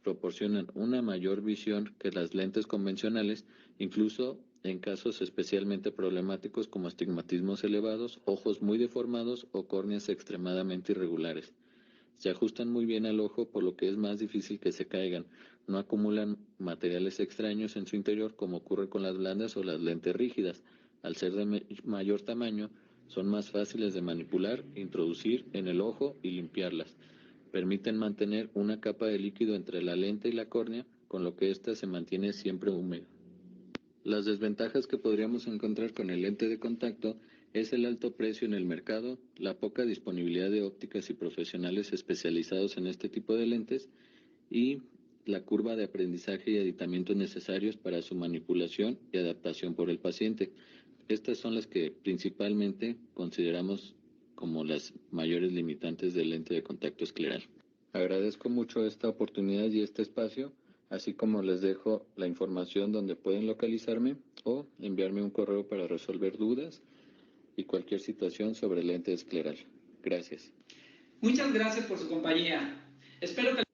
S6: Proporcionan una mayor visión que las lentes convencionales, incluso en casos especialmente problemáticos como astigmatismos elevados, ojos muy deformados o córneas extremadamente irregulares. Se ajustan muy bien al ojo, por lo que es más difícil que se caigan. No acumulan materiales extraños en su interior como ocurre con las blandas o las lentes rígidas. Al ser de mayor tamaño, son más fáciles de manipular, introducir en el ojo y limpiarlas. Permiten mantener una capa de líquido entre la lente y la córnea, con lo que ésta se mantiene siempre húmeda. Las desventajas que podríamos encontrar con el lente de contacto es el alto precio en el mercado, la poca disponibilidad de ópticas y profesionales especializados en este tipo de lentes y la curva de aprendizaje y aditamientos necesarios para su manipulación y adaptación por el paciente. Estas son las que principalmente consideramos como las mayores limitantes del lente de contacto escleral. Agradezco mucho esta oportunidad y este espacio, así como les dejo la información donde pueden localizarme o enviarme un correo para resolver dudas y cualquier situación sobre el lente escleral. Gracias.
S5: Muchas gracias por su compañía. Espero que...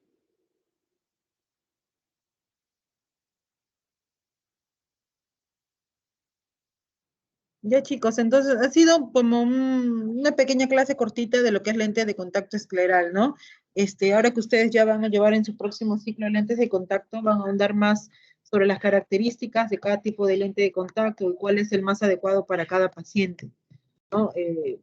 S2: Ya chicos, entonces ha sido como una pequeña clase cortita de lo que es lente de contacto escleral, ¿no? Ahora que ustedes ya van a llevar en su próximo ciclo lentes de contacto, van a ahondar más sobre las características de cada tipo de lente de contacto y cuál es el más adecuado para cada paciente, ¿no?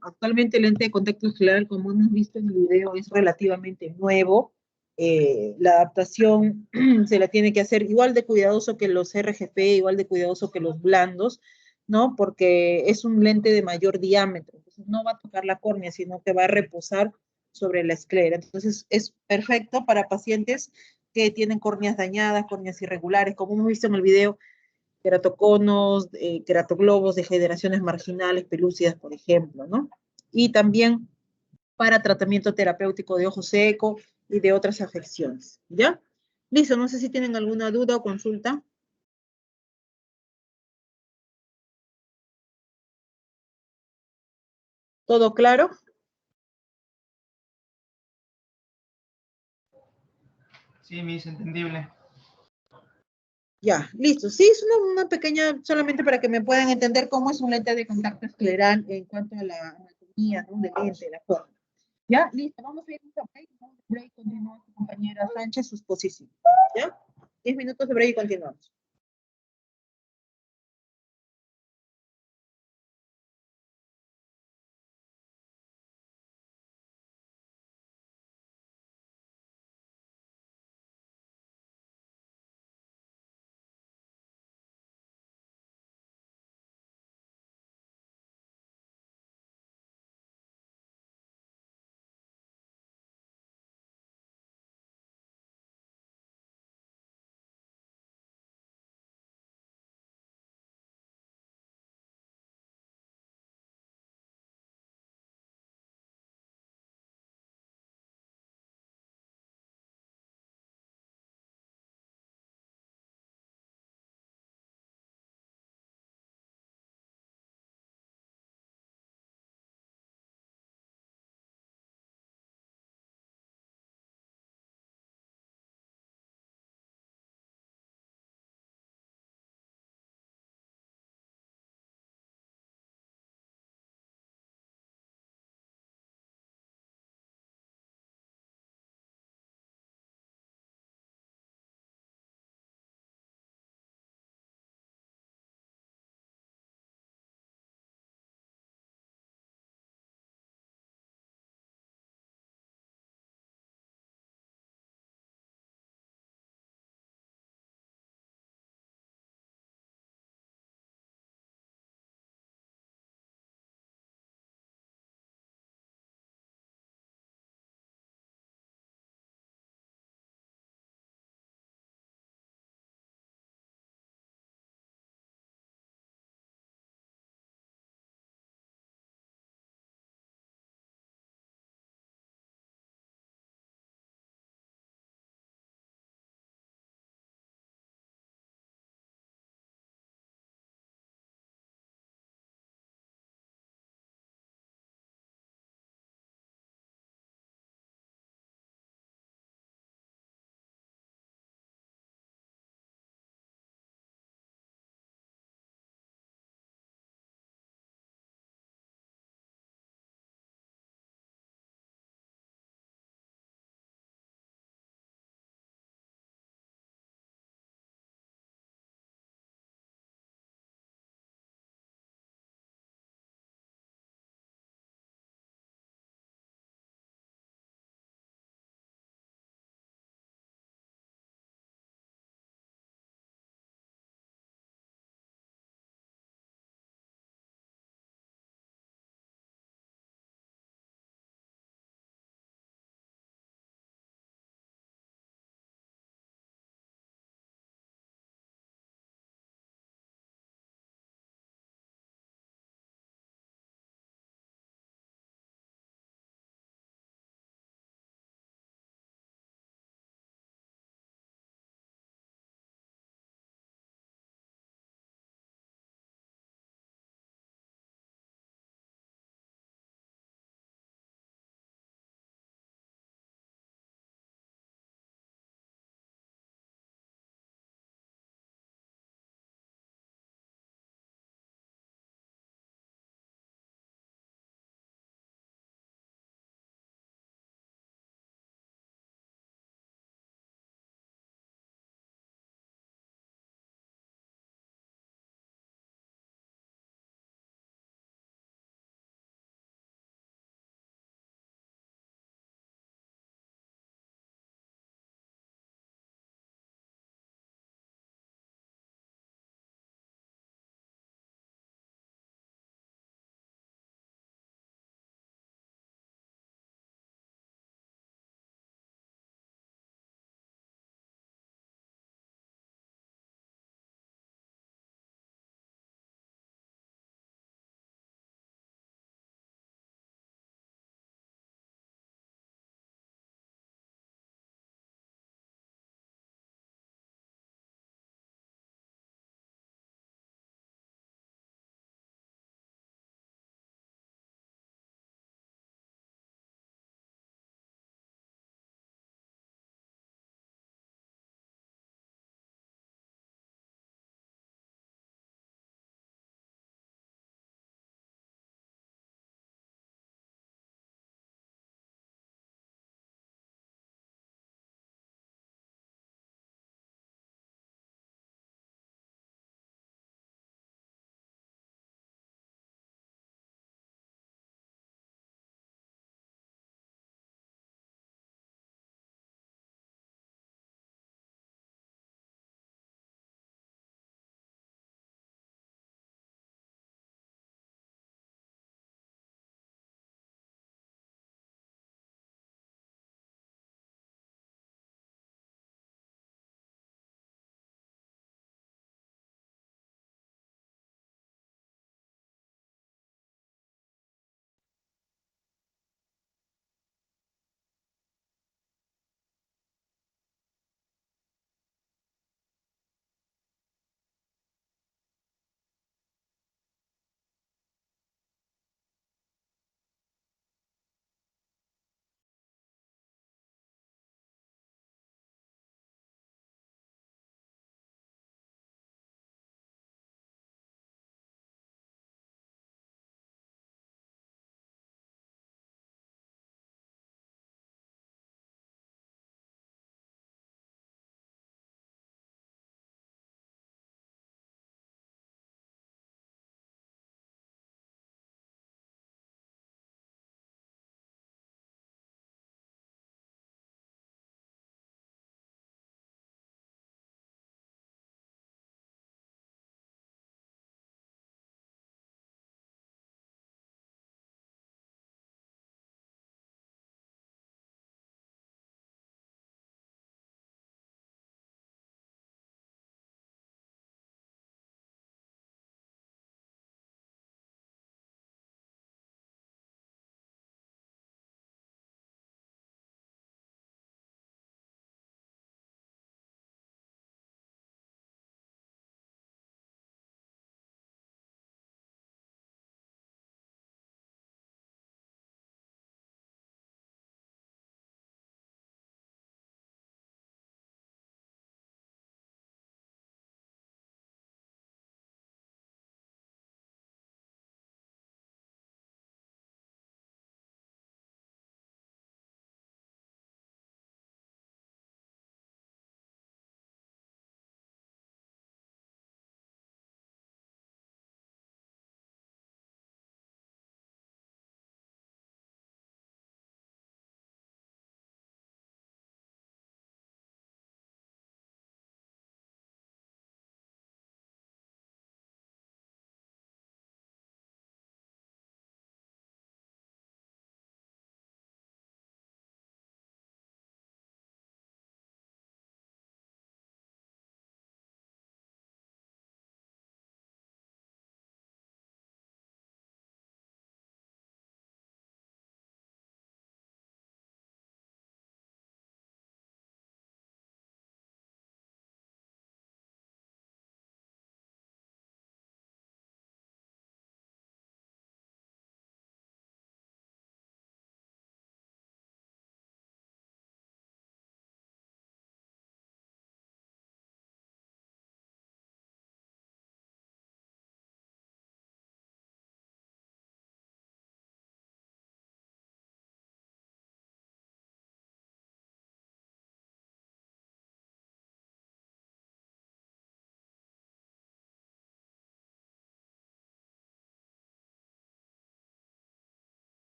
S2: Actualmente el lente de contacto escleral, como hemos visto en el video, es relativamente nuevo. La adaptación se la tiene que hacer igual de cuidadoso que los RGP, igual de cuidadoso que los blandos, ¿no? Porque es un lente de mayor diámetro, entonces no va a tocar la córnea, sino que va a reposar sobre la esclera. Entonces es perfecto para pacientes que tienen córneas dañadas, córneas irregulares, como hemos visto en el video, queratoconos, queratoglobos, degeneraciones marginales, pelúcidas, por ejemplo, ¿no? Y también para tratamiento terapéutico de ojo seco y de otras afecciones, ¿ya? Listo, no sé si tienen alguna duda o consulta. ¿Todo claro?
S7: Sí, Miss, entendible.
S2: Ya, listo. Sí, es una pequeña, solamente para que me puedan entender cómo es un lente de contacto escleral en cuanto a la anatomía, ¿no? Del lente, la forma. Ya, listo. Vamos a ir a un break. Vamos a break, continúa su compañera Sánchez, sus posiciones. ¿Ya? 10 minutos de break y continuamos.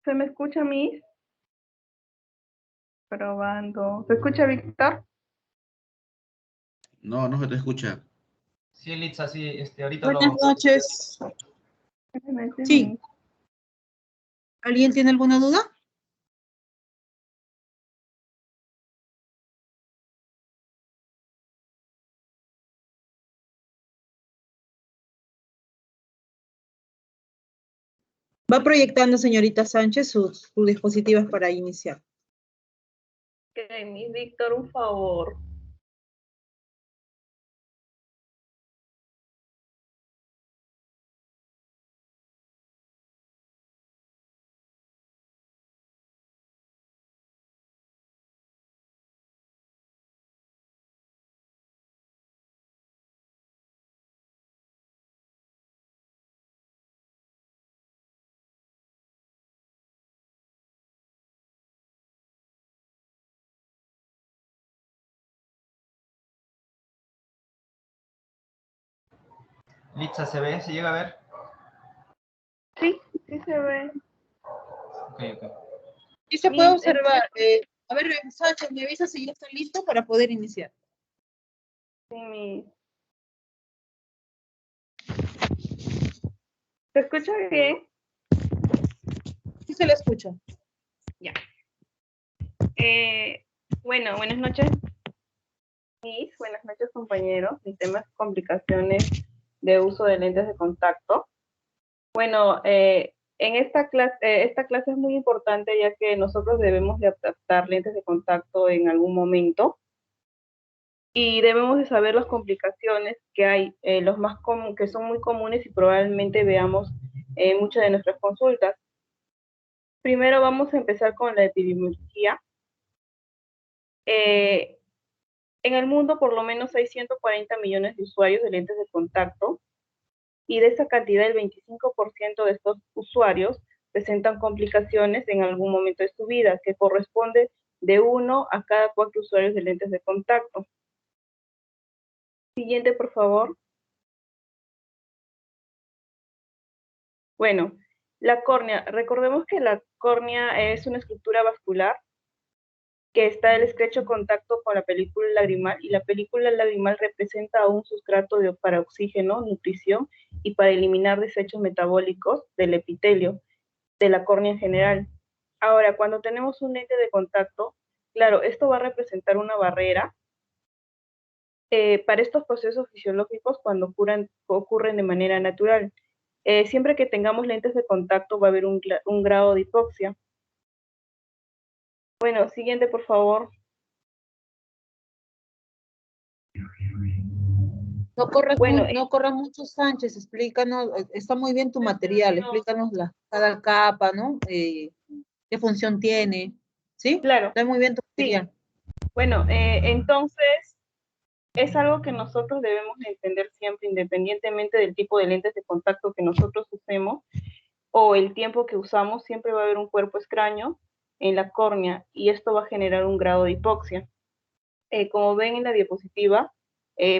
S4: ¿Se me escucha, Miss? Probando. ¿Se escucha, Víctor?
S3: No, no se te escucha.
S7: Sí, Litza, sí, ahorita
S2: Buenas noches. Sí. ¿Alguien tiene alguna duda? Va proyectando, señorita Sánchez, sus dispositivos para iniciar.
S4: Ok, Miss Víctor, un favor.
S7: Litza, ¿se ve? ¿Se llega a ver?
S4: Sí, sí se ve.
S7: Ok, ok.
S2: Y se puede
S4: Miss,
S2: observar. A ver, Sánchez, me avisa si ya está listo para poder iniciar.
S4: Sí, Miss. ¿Se escucha bien?
S2: Sí se le escucha.
S4: Ya. Bueno, buenas noches, Miss. Buenas noches, compañeros. Mi tema es complicaciones de uso de lentes de contacto. Bueno, en esta clase es muy importante ya que nosotros debemos de adaptar lentes de contacto en algún momento y debemos de saber las complicaciones que hay, los más que son muy comunes y probablemente veamos en muchas de nuestras consultas. Primero vamos a empezar con la epidemiología. En el mundo por lo menos hay 140 millones de usuarios de lentes de contacto y de esa cantidad el 25% de estos usuarios presentan complicaciones en algún momento de su vida, que corresponde de 1 a cada 4 usuarios de lentes de contacto. Siguiente, por favor. Bueno, la córnea. Recordemos que la córnea es una estructura vascular que está en estrecho contacto con la película lagrimal, y la película lagrimal representa un sustrato para oxígeno, nutrición y para eliminar desechos metabólicos del epitelio de la córnea en general. Ahora, cuando tenemos un lente de contacto, claro, esto va a representar una barrera para estos procesos fisiológicos cuando ocurren de manera natural. Siempre que tengamos lentes de contacto va a haber un grado de hipoxia. Bueno, siguiente, por favor.
S2: No corra mucho, Sánchez, explícanos, está muy bien tu material, explícanos cada capa, ¿no? ¿Qué función tiene? ¿Sí?
S4: Claro.
S2: Está muy bien tu material.
S4: Sí. Bueno, entonces, es algo que nosotros debemos entender siempre, independientemente del tipo de lentes de contacto que nosotros usemos o el tiempo que usamos, siempre va a haber un cuerpo extraño en la córnea y esto va a generar un grado de hipoxia. Como ven en la diapositiva,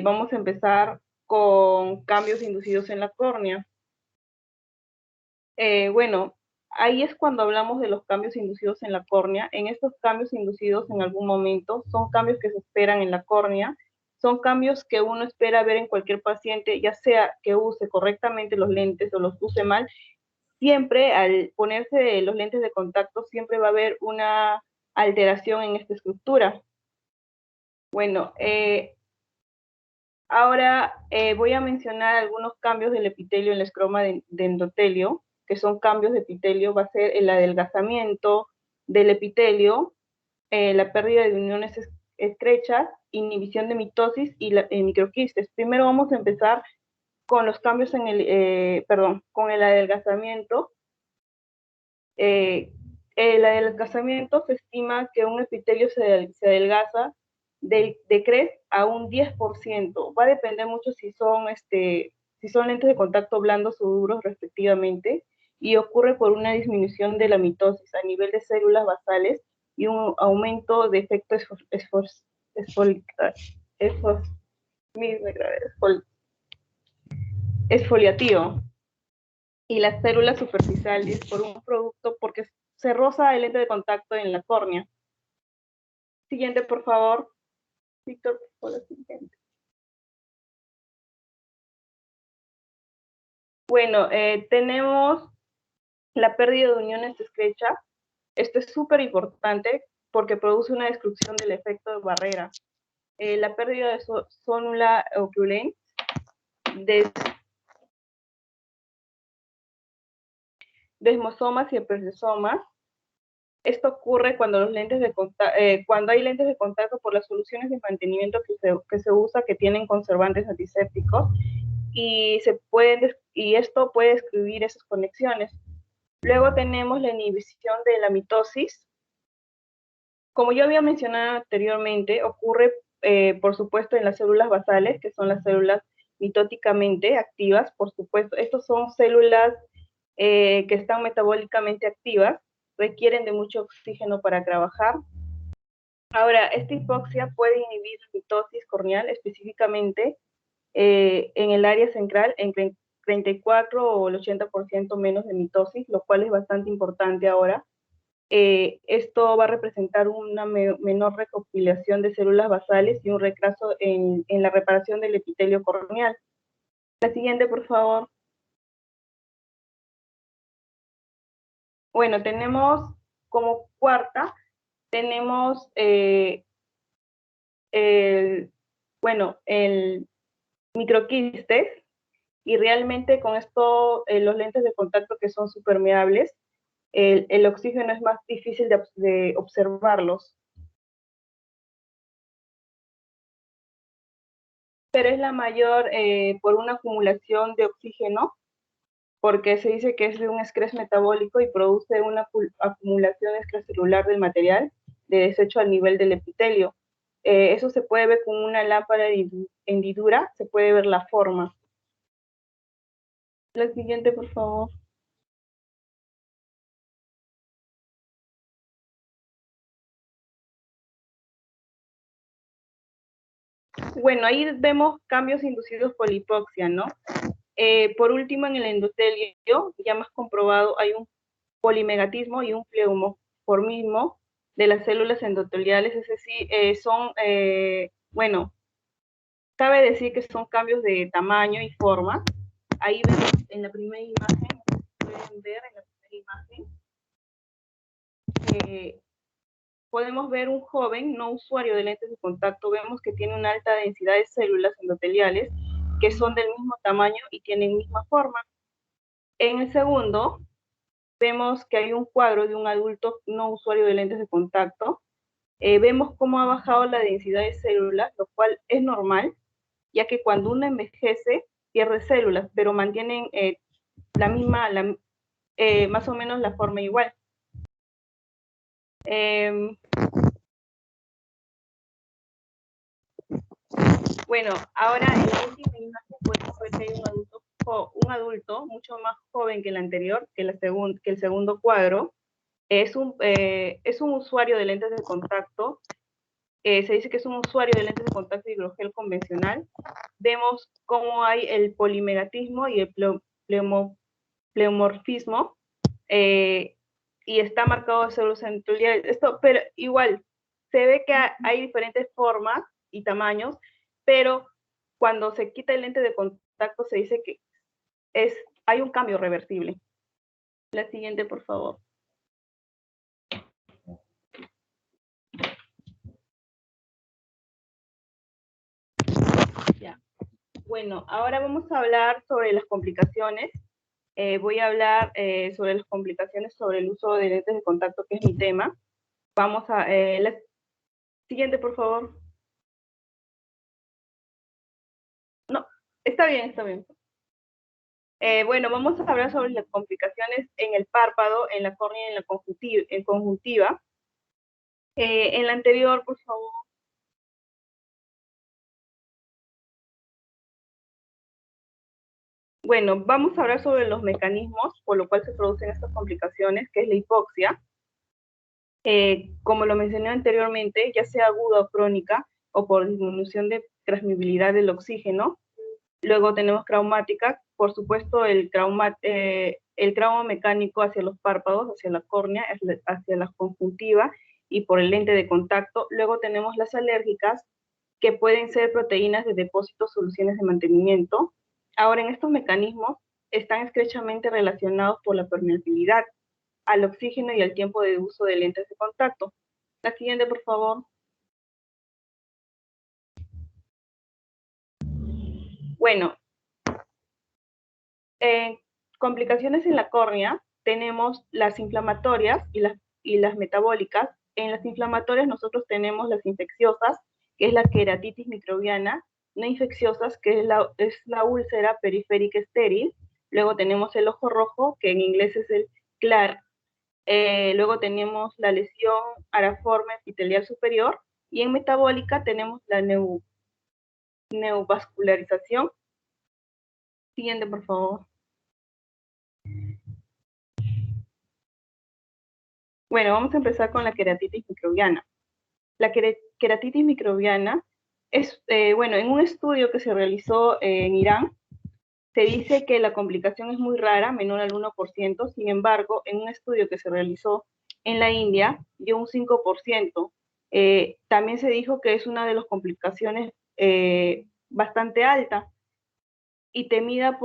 S4: vamos a empezar con cambios inducidos en la córnea. Bueno, ahí es cuando hablamos de los cambios inducidos en la córnea. En estos cambios inducidos en algún momento son cambios que se esperan en la córnea, son cambios que uno espera ver en cualquier paciente, ya sea que use correctamente los lentes o los use mal. Siempre al ponerse los lentes de contacto, siempre va a haber una alteración en esta estructura. Bueno, ahora voy a mencionar algunos cambios del epitelio en la escroma de endotelio, que son cambios de epitelio. Va a ser el adelgazamiento del epitelio, la pérdida de uniones estrechas, inhibición de mitosis y microquistes. Primero vamos a empezar con los cambios en con el adelgazamiento. El adelgazamiento se estima que un epitelio se adelgaza de 3 a un 10%. Va a depender mucho si son lentes de contacto blandos o duros respectivamente, y ocurre por una disminución de la mitosis a nivel de células basales y un aumento de efecto exfoliativo. Y las células superficiales por un producto, porque se roza el lente de contacto en la córnea. Siguiente, por favor. Víctor, por la siguiente. Bueno, tenemos la pérdida de uniones estrechas. Esto es súper importante porque produce una destrucción del efecto de barrera. La pérdida de sonula occlusions, desmosomas y episomas. Esto ocurre cuando los lentes de cuando hay lentes de contacto por las soluciones de mantenimiento que se usa que tienen conservantes antisépticos y esto puede describir esas conexiones. Luego tenemos la inhibición de la mitosis. Como yo había mencionado anteriormente, ocurre por supuesto en las células basales, que son las células mitóticamente activas, por supuesto. Estas son células que están metabólicamente activas, requieren de mucho oxígeno para trabajar. Ahora, esta hipoxia puede inhibir mitosis corneal, específicamente en el área central, en 34 o el 80% menos de mitosis, lo cual es bastante importante ahora. Esto va a representar una menor recopilación de células basales y un retraso en la reparación del epitelio corneal. La siguiente, por favor. Bueno, tenemos como cuarta, tenemos el microquistes, y realmente con esto los lentes de contacto que son supermeables, el oxígeno es más difícil de observarlos. Pero es la mayor por una acumulación de oxígeno, porque se dice que es de un estrés metabólico y produce una acumulación extracelular del material de desecho al nivel del epitelio. Eso se puede ver con una lámpara de hendidura, se puede ver la forma. La siguiente, por favor. Bueno, ahí vemos cambios inducidos por la hipoxia, ¿no? Por último, en el endotelio, ya más comprobado, hay un polimegatismo y un pleomorfismo de las células endoteliales, es decir, cabe decir que son cambios de tamaño y forma. Ahí vemos en la primera imagen, pueden ver en la primera imagen, podemos ver un joven no usuario de lentes de contacto, vemos que tiene una alta densidad de células endoteliales que son del mismo tamaño y tienen misma forma. En el segundo, vemos que hay un cuadro de un adulto no usuario de lentes de contacto. Vemos cómo ha bajado la densidad de células, lo cual es normal, ya que cuando uno envejece, pierde células, pero mantienen más o menos la forma igual. Bueno, ahora en la última imagen podemos ver que hay un adulto mucho más joven que el anterior, que el segundo cuadro. Es un usuario de lentes de contacto. Se dice que es un usuario de lentes de contacto hidrogel convencional. Vemos cómo hay el polimegatismo y el pleomorfismo, y está marcado de células endoteliales. Esto, pero igual, se ve que hay diferentes formas y tamaños, pero cuando se quita el lente de contacto se dice que hay un cambio reversible. La siguiente, por favor. Ya. Bueno, ahora vamos a hablar sobre las complicaciones. Voy a hablar sobre las complicaciones sobre el uso de lentes de contacto, que es mi tema. Vamos a... la siguiente, por favor. No, está bien, está bien. Bueno, vamos a hablar sobre las complicaciones en el párpado, en la córnea y en conjuntiva. En la anterior, por favor. Bueno, vamos a hablar sobre los mecanismos por lo cual se producen estas complicaciones, que es la hipoxia. Como lo mencioné anteriormente, ya sea aguda o crónica, o por disminución de transmisibilidad del oxígeno, Luego tenemos traumática, por supuesto el trauma mecánico hacia los párpados, hacia la córnea, hacia la conjuntiva y por el lente de contacto. Luego tenemos las alérgicas, que pueden ser proteínas de depósito, soluciones de mantenimiento. Ahora, en estos mecanismos están estrechamente relacionados por la permeabilidad al oxígeno y al tiempo de uso de lentes de contacto. La siguiente, por favor. Bueno, complicaciones en la córnea, tenemos las inflamatorias y las metabólicas. En las inflamatorias nosotros tenemos las infecciosas, que es la queratitis microbiana, no infecciosas, que es la úlcera periférica estéril. Luego tenemos el ojo rojo, que en inglés es el CLAR. Luego tenemos la lesión araforme epitelial superior. Y en metabólica tenemos la neovascularización. Siguiente, por favor. Bueno, vamos a empezar con la queratitis microbiana. La queratitis microbiana es, bueno, en un estudio que se realizó en Irán, se dice que la complicación es muy rara, menor al 1%, sin embargo, en un estudio que se realizó en la India, dio un 5%. También se dijo que es una de las complicaciones bastante alta y temida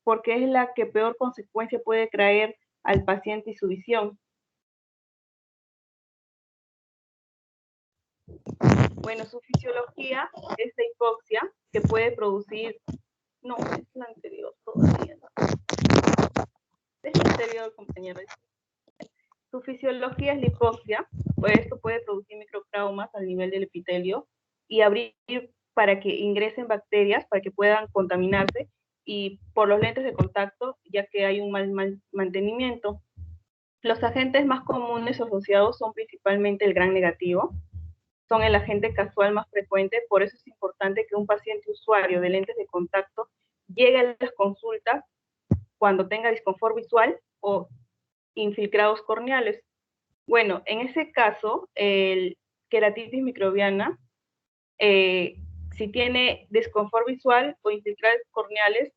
S4: porque es la que peor consecuencia puede traer al paciente y su visión. Bueno, su fisiología es de hipoxia, que puede producir... No, es la anterior todavía. Es la anterior, compañero. Su fisiología es la hipoxia, pues esto puede producir microtraumas al nivel del epitelio y abrir para que ingresen bacterias, para que puedan contaminarse, y por los lentes de contacto, ya que hay un mal mantenimiento. Los agentes más comunes asociados son principalmente el gran negativo, son el agente casual más frecuente, por eso es importante que un paciente usuario de lentes de contacto llegue a las consultas cuando tenga disconfort visual o infiltrados corneales. Bueno, en ese caso, el queratitis microbiana, si tiene desconfort visual o infiltrados corneales,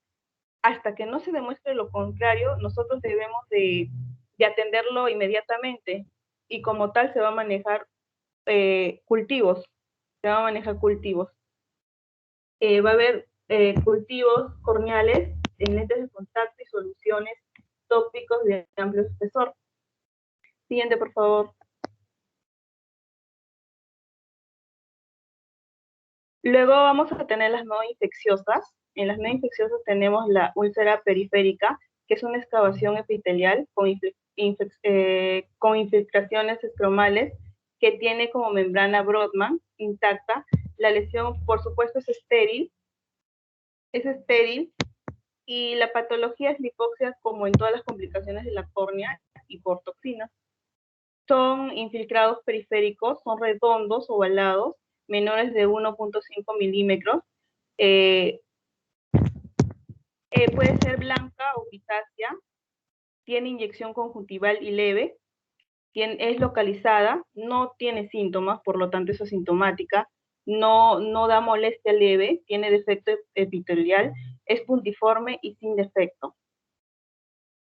S4: hasta que no se demuestre lo contrario, nosotros debemos de atenderlo inmediatamente, y como tal se va a manejar cultivos. Va a haber cultivos corneales en lentes de contacto y soluciones tópicos de amplio espesor. Siguiente, por favor. Luego vamos a tener las no infecciosas. En las no infecciosas tenemos la úlcera periférica, que es una excavación epitelial con infiltraciones estromales que tiene como membrana Brodmann intacta. La lesión, por supuesto, es estéril, y la patología es la hipoxia, como en todas las complicaciones de la córnea y por toxinas. Son infiltrados periféricos, son redondos, ovalados, menores de 1.5 milímetros. Puede ser blanca o grisácea, tiene inyección conjuntival y leve, es localizada, no tiene síntomas, por lo tanto es asintomática, no da molestia leve, tiene defecto epitelial, es puntiforme y sin defecto.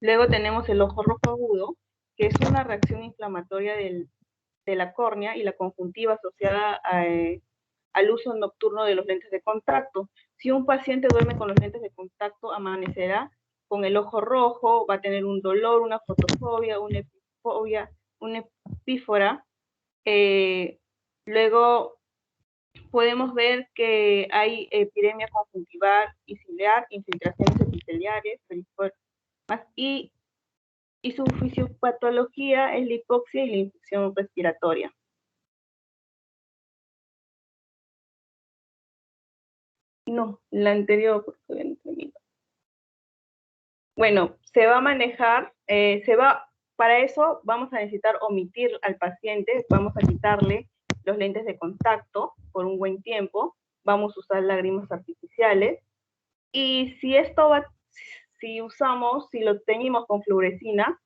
S4: Luego tenemos el ojo rojo agudo, que es una reacción inflamatoria de la córnea y la conjuntiva asociada al uso nocturno de los lentes de contacto. Si un paciente duerme con los lentes de contacto, amanecerá con el ojo rojo, va a tener un dolor, una fotofobia, una epífora. Luego podemos ver que hay epidemia conjuntival y ciliar, infiltraciones epiteliares, y su fisiopatología es la hipoxia y la infección respiratoria. No, la anterior, porque todavía no termino. Bueno, se va a manejar, para eso vamos a necesitar omitir al paciente, vamos a quitarle los lentes de contacto por un buen tiempo, vamos a usar lágrimas artificiales, y si lo teñimos con fluorescina,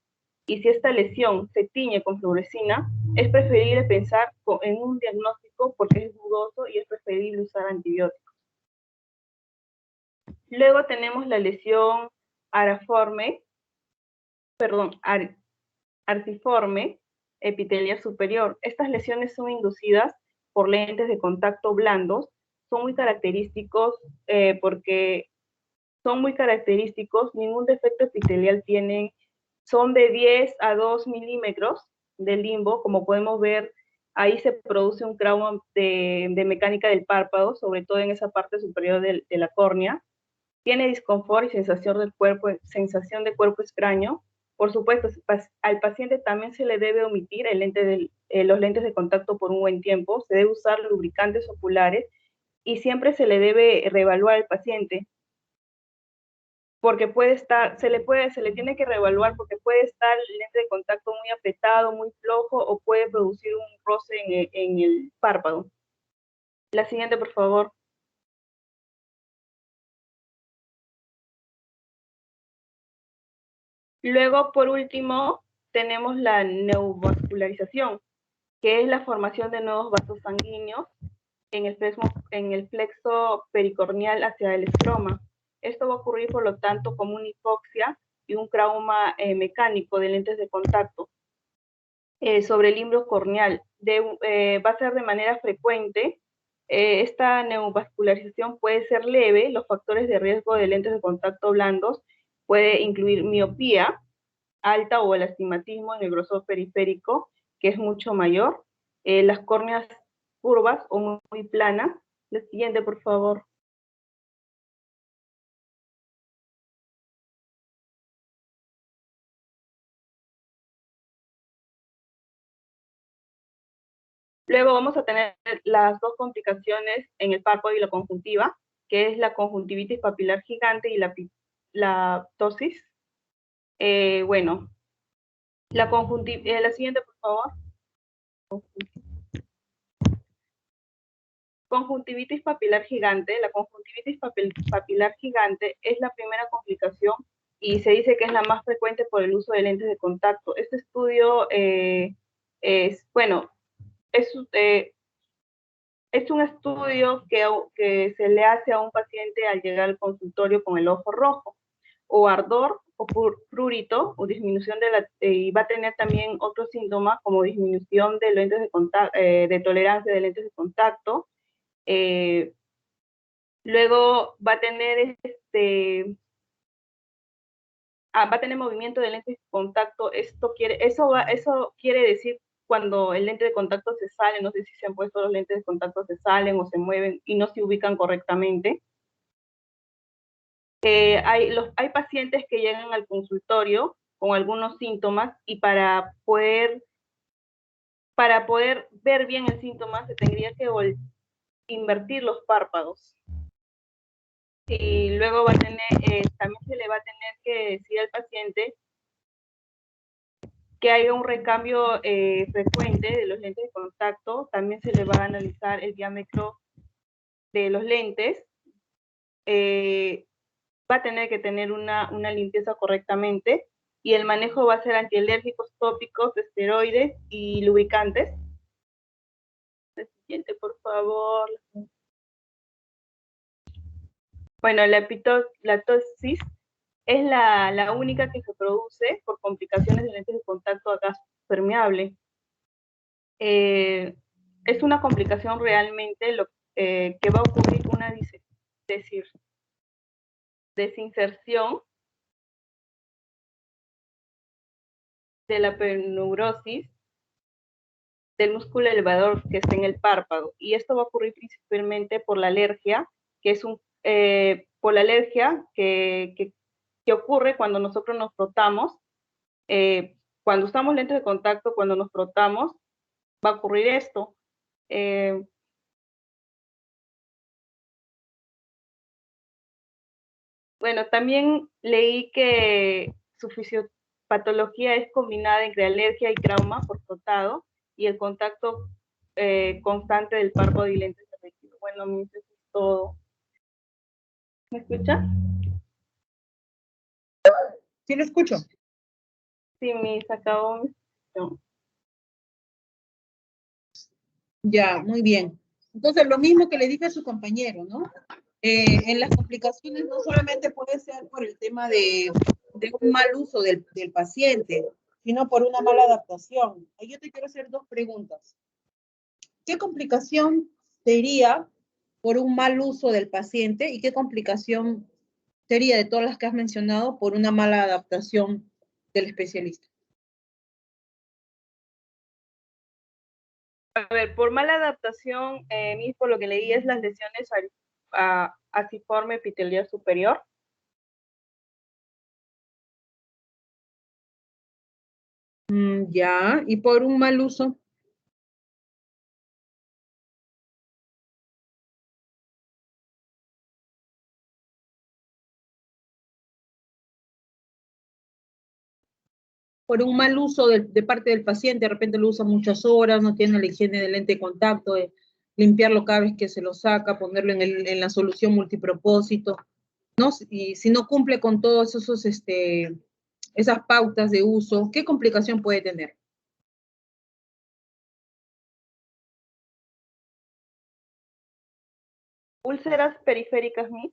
S4: y si esta lesión se tiñe con fluorescina, es preferible pensar en un diagnóstico porque es dudoso y es preferible usar antibióticos. Luego tenemos la lesión arciforme epitelial superior. Estas lesiones son inducidas por lentes de contacto blandos. Son muy característicos porque son muy característicos, ningún defecto epitelial tienen, son de 10 a 2 milímetros de limbo, como podemos ver, ahí se produce un trauma de mecánica del párpado, sobre todo en esa parte superior de la córnea. Tiene disconfort y sensación de cuerpo extraño. Por supuesto, al paciente también se le debe omitir los lentes de contacto por un buen tiempo, se debe usar lubricantes oculares y siempre se le debe reevaluar al paciente, porque se le tiene que reevaluar porque puede estar el lente de contacto muy apretado, muy flojo, o puede producir un roce en el párpado. La siguiente, por favor. Luego, por último, tenemos la neovascularización, que es la formación de nuevos vasos sanguíneos en el plexo pericorneal hacia el escroma. Esto va a ocurrir, por lo tanto, como una hipoxia y un trauma mecánico de lentes de contacto sobre el limbio corneal. Va a ser de manera frecuente. Esta neovascularización puede ser leve. Los factores de riesgo de lentes de contacto blandos puede incluir miopía alta o el astigmatismo en el grosor periférico, que es mucho mayor, las córneas curvas o muy planas. La siguiente, por favor. Luego vamos a tener las dos complicaciones en el párpado y la conjuntiva, que es la conjuntivitis papilar gigante y la ptosis. Bueno, la siguiente, por favor. Conjuntivitis papilar gigante. La conjuntivitis papilar gigante es la primera complicación y se dice que es la más frecuente por el uso de lentes de contacto. Este estudio es un estudio que se le hace a un paciente al llegar al consultorio con el ojo rojo, o ardor, o prurito, o disminución y va a tener también otros síntomas como disminución de lentes de contacto, de tolerancia de lentes de contacto. Luego va a tener va a tener movimiento de lentes de contacto. Eso quiere decir cuando el lente de contacto se sale, no sé si se han puesto los lentes de contacto, se salen o se mueven y no se ubican correctamente. Hay pacientes que llegan al consultorio con algunos síntomas y para poder ver bien el síntoma se tendría que invertir los párpados. Y luego también se le va a tener que decir al paciente que haya un recambio frecuente de los lentes de contacto. También se le va a analizar el diámetro de los lentes. Va a tener que tener una limpieza correctamente y el manejo va a ser antialérgicos, tópicos, esteroides y lubricantes. El siguiente, por favor. Bueno, la ptosis es la única que se produce por complicaciones de lentes de contacto a gas permeable. Es una complicación realmente que va a ocurrir una desinserción de la perneurosis del músculo elevador que está en el párpado. Y esto va a ocurrir principalmente por la alergia, por la alergia que ocurre cuando nosotros nos frotamos. Cuando usamos lentes de contacto, cuando nos frotamos, va a ocurrir esto. Bueno, también leí que su fisiopatología es combinada entre alergia y trauma por frotado y el contacto constante del párpado y lentes de retículo. Bueno, eso es todo. ¿Me escucha?
S2: Sí, lo escucho.
S4: Sí, se acabó mi sesión.
S2: Ya, muy bien. Entonces, lo mismo que le dije a su compañero, ¿no? En las complicaciones no solamente puede ser por el tema de un mal uso del paciente, sino por una mala adaptación. Ahí yo te quiero hacer dos preguntas. ¿Qué complicación sería por un mal uso del paciente y qué complicación sería de todas las que has mencionado por una mala adaptación del especialista?
S4: A ver, por mala adaptación, por lo que leí es las lesiones aciforme epitelial superior.
S2: Ya, y por un mal uso. Por un mal uso de parte del paciente, de repente lo usa muchas horas, no tiene la higiene del lente de contacto, de limpiarlo cada vez que se lo saca, ponerlo en la solución multipropósito, ¿no? Y si no cumple con todos esos, esas pautas de uso, ¿qué complicación puede tener?
S4: Úlceras periféricas, Miss.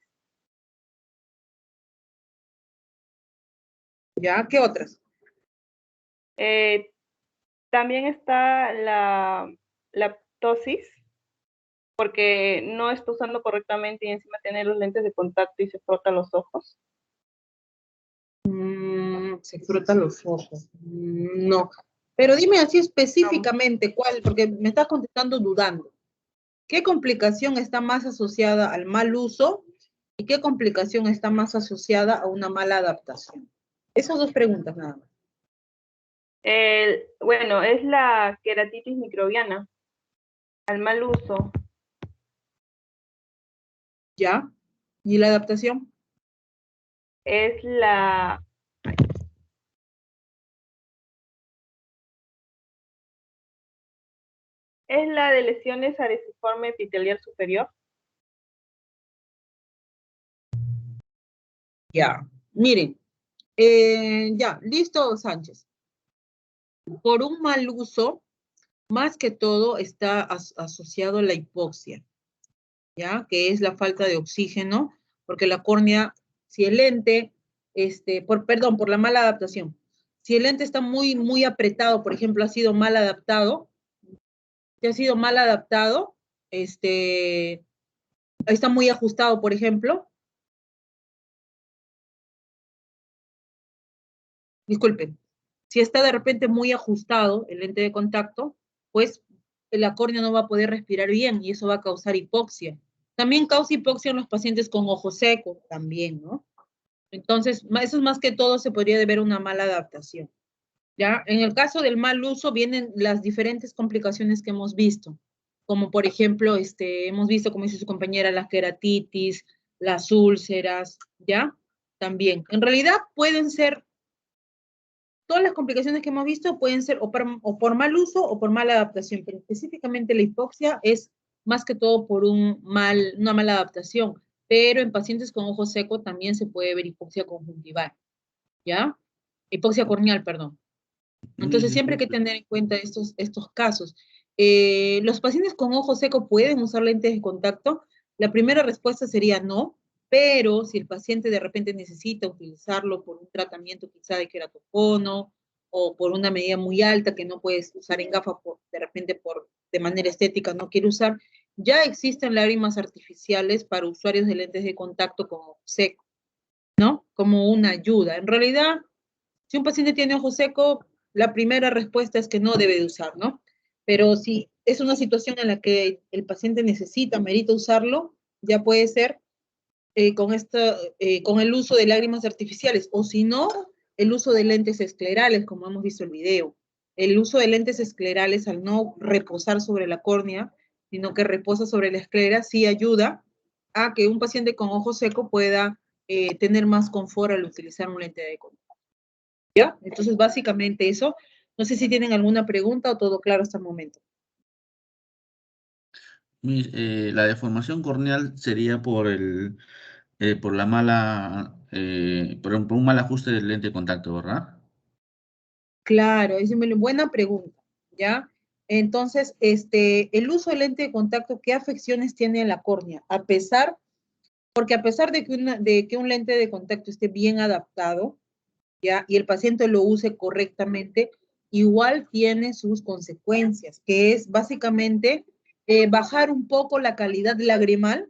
S2: ¿Ya? ¿Qué otras?
S4: También está la ptosis, porque no está usando correctamente y encima tiene los lentes de contacto y se frota los ojos.
S2: Se frota los ojos. No. Pero dime así específicamente cuál, porque me estás contestando dudando. ¿Qué complicación está más asociada al mal uso y qué complicación está más asociada a una mala adaptación? Esas dos preguntas nada más.
S4: Bueno, es la queratitis microbiana, al mal uso.
S2: ¿Ya? ¿Y la adaptación?
S4: Es la de lesiones areciforme epitelial superior.
S2: Ya. Miren, ya, listo, Sánchez. Por un mal uso, más que todo está asociado a la hipoxia, ¿ya? Que es la falta de oxígeno, porque la córnea, si el lente, por la mala adaptación, si el lente está muy apretado, por ejemplo, ha sido mal adaptado, está muy ajustado, por ejemplo, disculpen, si está de repente muy ajustado el lente de contacto, pues la córnea no va a poder respirar bien y eso va a causar hipoxia. También causa hipoxia en los pacientes con ojo seco, también, ¿no? Entonces, eso es más que todo se podría deber a una mala adaptación. ¿Ya? En el caso del mal uso vienen las diferentes complicaciones que hemos visto, como por ejemplo, hemos visto, como dice su compañera, la queratitis, las úlceras, ¿ya? También. En realidad pueden ser, todas las complicaciones que hemos visto pueden ser o por mal uso o por mala adaptación, pero específicamente la hipoxia es más que todo por una mala adaptación, pero en pacientes con ojo seco también se puede ver hipoxia conjuntival, ¿ya? Hipoxia corneal, perdón. Entonces, siempre hay que tener en cuenta estos casos. ¿Los pacientes con ojo seco pueden usar lentes de contacto? La primera respuesta sería no, pero si el paciente de repente necesita utilizarlo por un tratamiento quizá de queratocono o por una medida muy alta que no puedes usar en gafa, de repente de manera estética no quiere usar, ya existen lágrimas artificiales para usuarios de lentes de contacto con ojo seco, ¿no? Como una ayuda. En realidad, si un paciente tiene ojo seco, la primera respuesta es que no debe de usar, ¿no? Pero si es una situación en la que el paciente merita usarlo, ya puede ser con el uso de lágrimas artificiales, o si no, el uso de lentes esclerales, como hemos visto en el video. El uso de lentes esclerales, al no reposar sobre la córnea, sino que reposa sobre la esclera, sí ayuda a que un paciente con ojo seco pueda tener más confort al utilizar un lente de contacto. ¿Ya? Entonces, básicamente eso. No sé si tienen alguna pregunta o todo claro hasta el momento.
S3: La deformación corneal sería por la mala, por un mal ajuste del lente de contacto, ¿verdad?
S2: Claro, es una buena pregunta, ¿ya? Entonces, el uso del lente de contacto, ¿qué afecciones tiene en la córnea? A pesar Porque a pesar de que un lente de contacto esté bien adaptado, ¿ya? Y el paciente lo use correctamente, igual tiene sus consecuencias, que es básicamente bajar un poco la calidad lagrimal,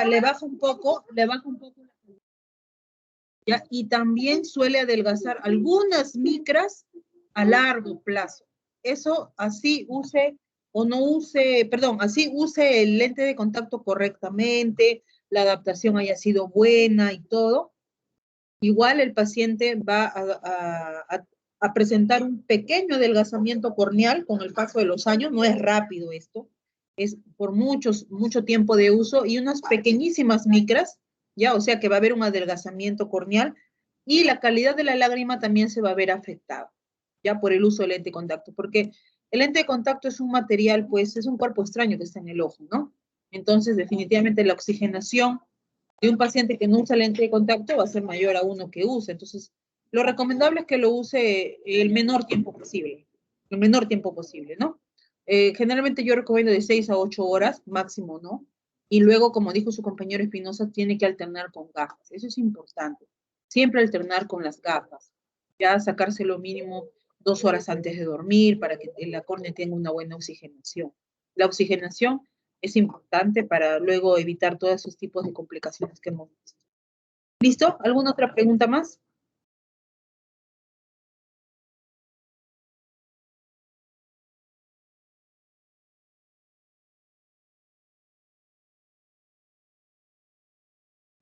S2: le baja un poco la calidad, ¿ya? Y también suele adelgazar algunas micras a largo plazo. Eso así use o no use, perdón, así use el lente de contacto correctamente, la adaptación haya sido buena y todo, igual el paciente va a presentar un pequeño adelgazamiento corneal con el paso de los años, no es rápido esto, es por mucho tiempo de uso y unas pequeñísimas micras, ya, o sea que va a haber un adelgazamiento corneal y la calidad de la lágrima también se va a ver afectada, ya por el uso del lente de contacto, porque el lente de contacto es un material, pues es un cuerpo extraño que está en el ojo, ¿no? Entonces, definitivamente la oxigenación de un paciente que no usa lente de contacto va a ser mayor a uno que usa. Entonces, lo recomendable es que lo use el menor tiempo posible, ¿no? Generalmente yo recomiendo de 6 a 8 horas máximo, ¿no? Y luego, como dijo su compañero Espinosa, tiene que alternar con gafas. Eso es importante. Siempre alternar con las gafas. Ya sacarse lo mínimo 2 horas antes de dormir para que la córnea tenga una buena oxigenación. La oxigenación es importante para luego evitar todos esos tipos de complicaciones que hemos visto. ¿Listo? ¿Alguna otra pregunta más?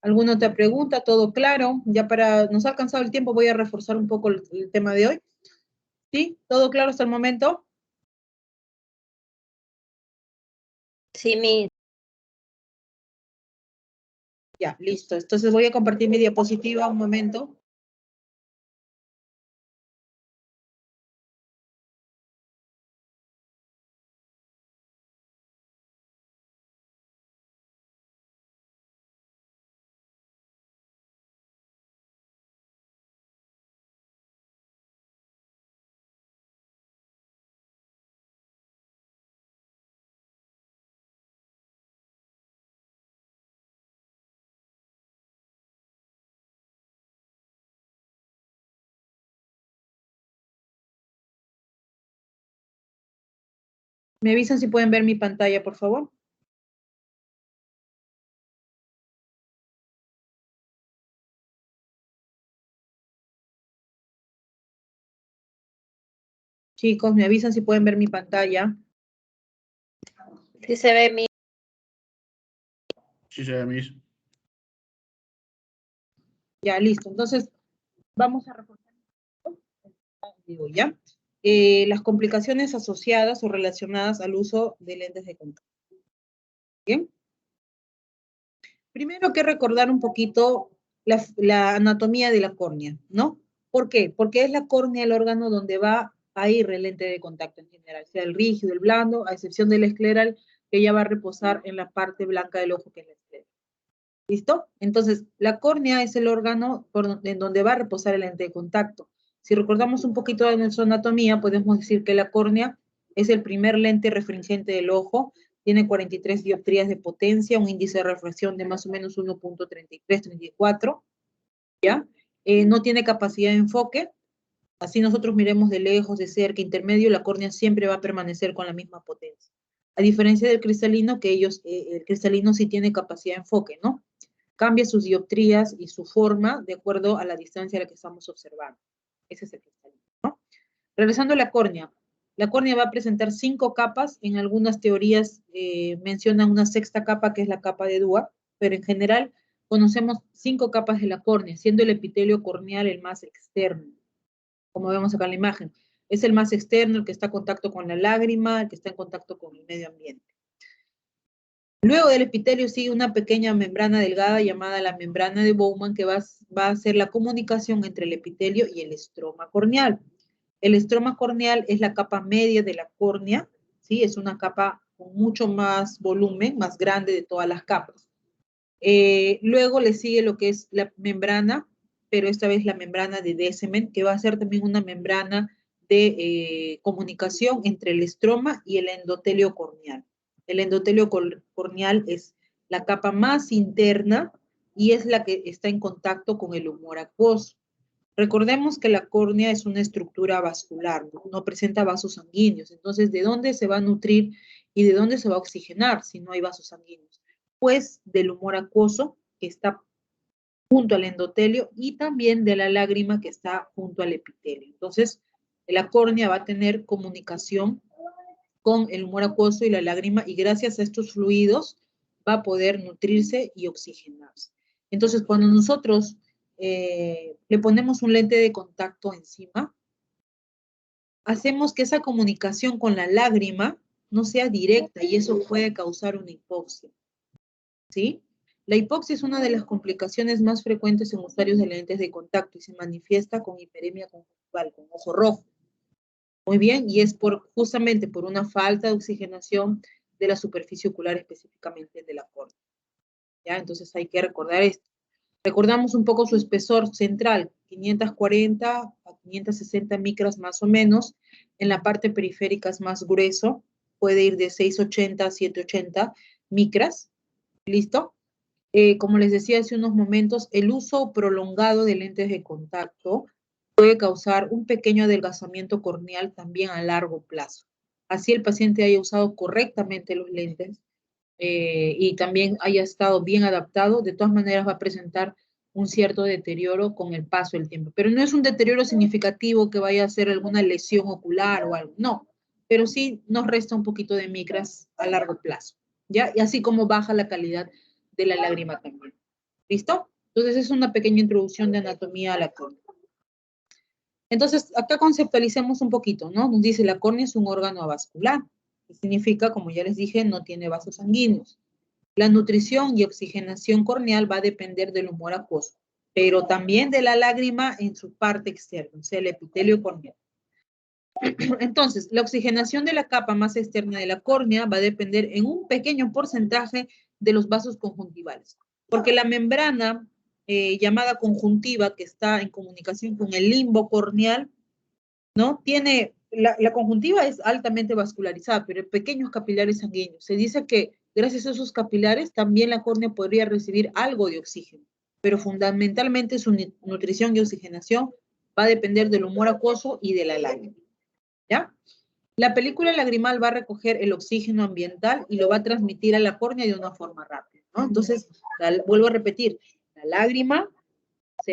S2: ¿Alguna otra pregunta? ¿Todo claro? Ya para, nos ha alcanzado el tiempo, voy a reforzar un poco el tema de hoy. ¿Sí? ¿Todo claro hasta el momento?
S8: Sí, mi.
S2: Ya, listo. Entonces voy a compartir mi diapositiva un momento. ¿Me avisan si pueden ver mi pantalla, por favor? Chicos, ¿me avisan si pueden ver mi pantalla?
S8: Sí se ve mi.
S3: Sí, se ve, Miss.
S2: Ya, listo. Entonces, vamos a reforzar. Digo, ¿ya? Las complicaciones asociadas o relacionadas al uso de lentes de contacto. ¿Bien? Primero que recordar un poquito la anatomía de la córnea, ¿no? ¿Por qué? Porque es la córnea el órgano donde va a ir el lente de contacto en general, sea el rígido, el blando, a excepción del escleral, que ya va a reposar en la parte blanca del ojo, que es la esclera. ¿Listo? Entonces, la córnea es el órgano en donde va a reposar el lente de contacto. Si recordamos un poquito de nuestra anatomía, podemos decir que la córnea es el primer lente referenciante del ojo, tiene 43 dioptrías de potencia, un índice de refracción de más o menos 1.33-34, ¿ya? No tiene capacidad de enfoque, así nosotros miremos de lejos, de cerca, intermedio, la córnea siempre va a permanecer con la misma potencia. A diferencia del cristalino, que el cristalino sí tiene capacidad de enfoque, ¿no? Cambia sus dioptrías y su forma de acuerdo a la distancia a la que estamos observando. Ese es el cristalino, ¿no? Regresando a la córnea va a presentar 5 capas, en algunas teorías mencionan una 6ª capa, que es la capa de Dua, pero en general conocemos 5 capas de la córnea, siendo el epitelio corneal el más externo, como vemos acá en la imagen. Es el más externo, el que está en contacto con la lágrima, el que está en contacto con el medio ambiente. Luego del epitelio sigue una pequeña membrana delgada llamada la membrana de Bowman, que va a hacer la comunicación entre el epitelio y el estroma corneal. El estroma corneal es la capa media de la córnea, ¿sí? Es una capa con mucho más volumen, más grande de todas las capas. Luego le sigue lo que es la membrana, pero esta vez la membrana de Descemet, que va a ser también una membrana de comunicación entre el estroma y el endotelio corneal. El endotelio corneal es la capa más interna, y es la que está en contacto con el humor acuoso. Recordemos que la córnea es una estructura vascular, no presenta vasos sanguíneos. Entonces, ¿de dónde se va a nutrir y de dónde se va a oxigenar si no hay vasos sanguíneos? Pues del humor acuoso que está junto al endotelio y también de la lágrima que está junto al epitelio. Entonces, la córnea va a tener comunicación con el humor acuoso y la lágrima y gracias a estos fluidos va a poder nutrirse y oxigenarse. Entonces, cuando nosotros le ponemos un lente de contacto encima, hacemos que esa comunicación con la lágrima no sea directa y eso puede causar una hipoxia, ¿sí? La hipoxia es una de las complicaciones más frecuentes en usuarios de lentes de contacto y se manifiesta con hiperemia conjuntival, con ojo rojo. Muy bien, y es justamente por una falta de oxigenación de la superficie ocular, específicamente de la córnea. ¿Ya? Entonces hay que recordar esto. Recordamos un poco su espesor central, 540 a 560 micras más o menos. En la parte periférica es más grueso, puede ir de 680 a 780 micras. ¿Listo? Como les decía hace unos momentos, el uso prolongado de lentes de contacto puede causar un pequeño adelgazamiento corneal también a largo plazo. Así el paciente haya usado correctamente los lentes y también haya estado bien adaptado, de todas maneras va a presentar un cierto deterioro con el paso del tiempo. Pero no es un deterioro significativo que vaya a ser alguna lesión ocular o algo, no. Pero sí nos resta un poquito de micras a largo plazo, ¿ya? Y así como baja la calidad de la lágrima también. ¿Listo? Entonces es una pequeña introducción de anatomía a la córnea. Entonces, acá conceptualicemos un poquito, ¿no? Nos dice la córnea es un órgano avascular, que significa, como ya les dije, no tiene vasos sanguíneos. La nutrición y oxigenación corneal va a depender del humor acuoso, pero también de la lágrima en su parte externa, o sea, el epitelio corneal. Entonces, la oxigenación de la capa más externa de la córnea va a depender en un pequeño porcentaje de los vasos conjuntivales, porque la membrana llamada conjuntiva, que está en comunicación con el limbo corneal, ¿no? Tiene, la conjuntiva es altamente vascularizada, pero hay pequeños capilares sanguíneos. Se dice que gracias a esos capilares también la córnea podría recibir algo de oxígeno, pero fundamentalmente su nutrición y oxigenación va a depender del humor acuoso y de la lágrima, ¿ya? La película lagrimal va a recoger el oxígeno ambiental y lo va a transmitir a la córnea de una forma rápida, ¿no? Entonces, vuelvo a repetir, la lágrima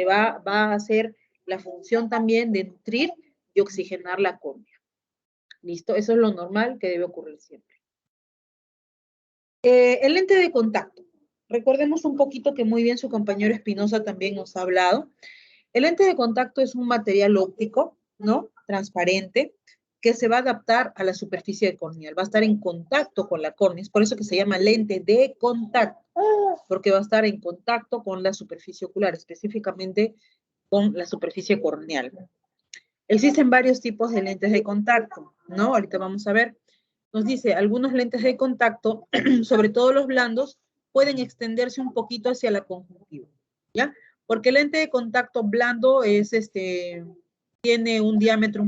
S2: va a hacer la función también de nutrir y oxigenar la córnea. ¿Listo? Eso es lo normal que debe ocurrir siempre. El lente de contacto. Recordemos un poquito que muy bien su compañero Espinosa también nos ha hablado. El lente de contacto es un material óptico, ¿no? Transparente, que se va a adaptar a la superficie corneal. Va a estar en contacto con la córnea. Es por eso que se llama lente de contacto, porque va a estar en contacto con la superficie ocular, específicamente con la superficie corneal. Existen varios tipos de lentes de contacto, ¿no? Ahorita vamos a ver. Nos dice, algunos lentes de contacto, sobre todo los blandos, pueden extenderse un poquito hacia la conjuntiva, ¿ya? Porque el lente de contacto blando es tiene un diámetro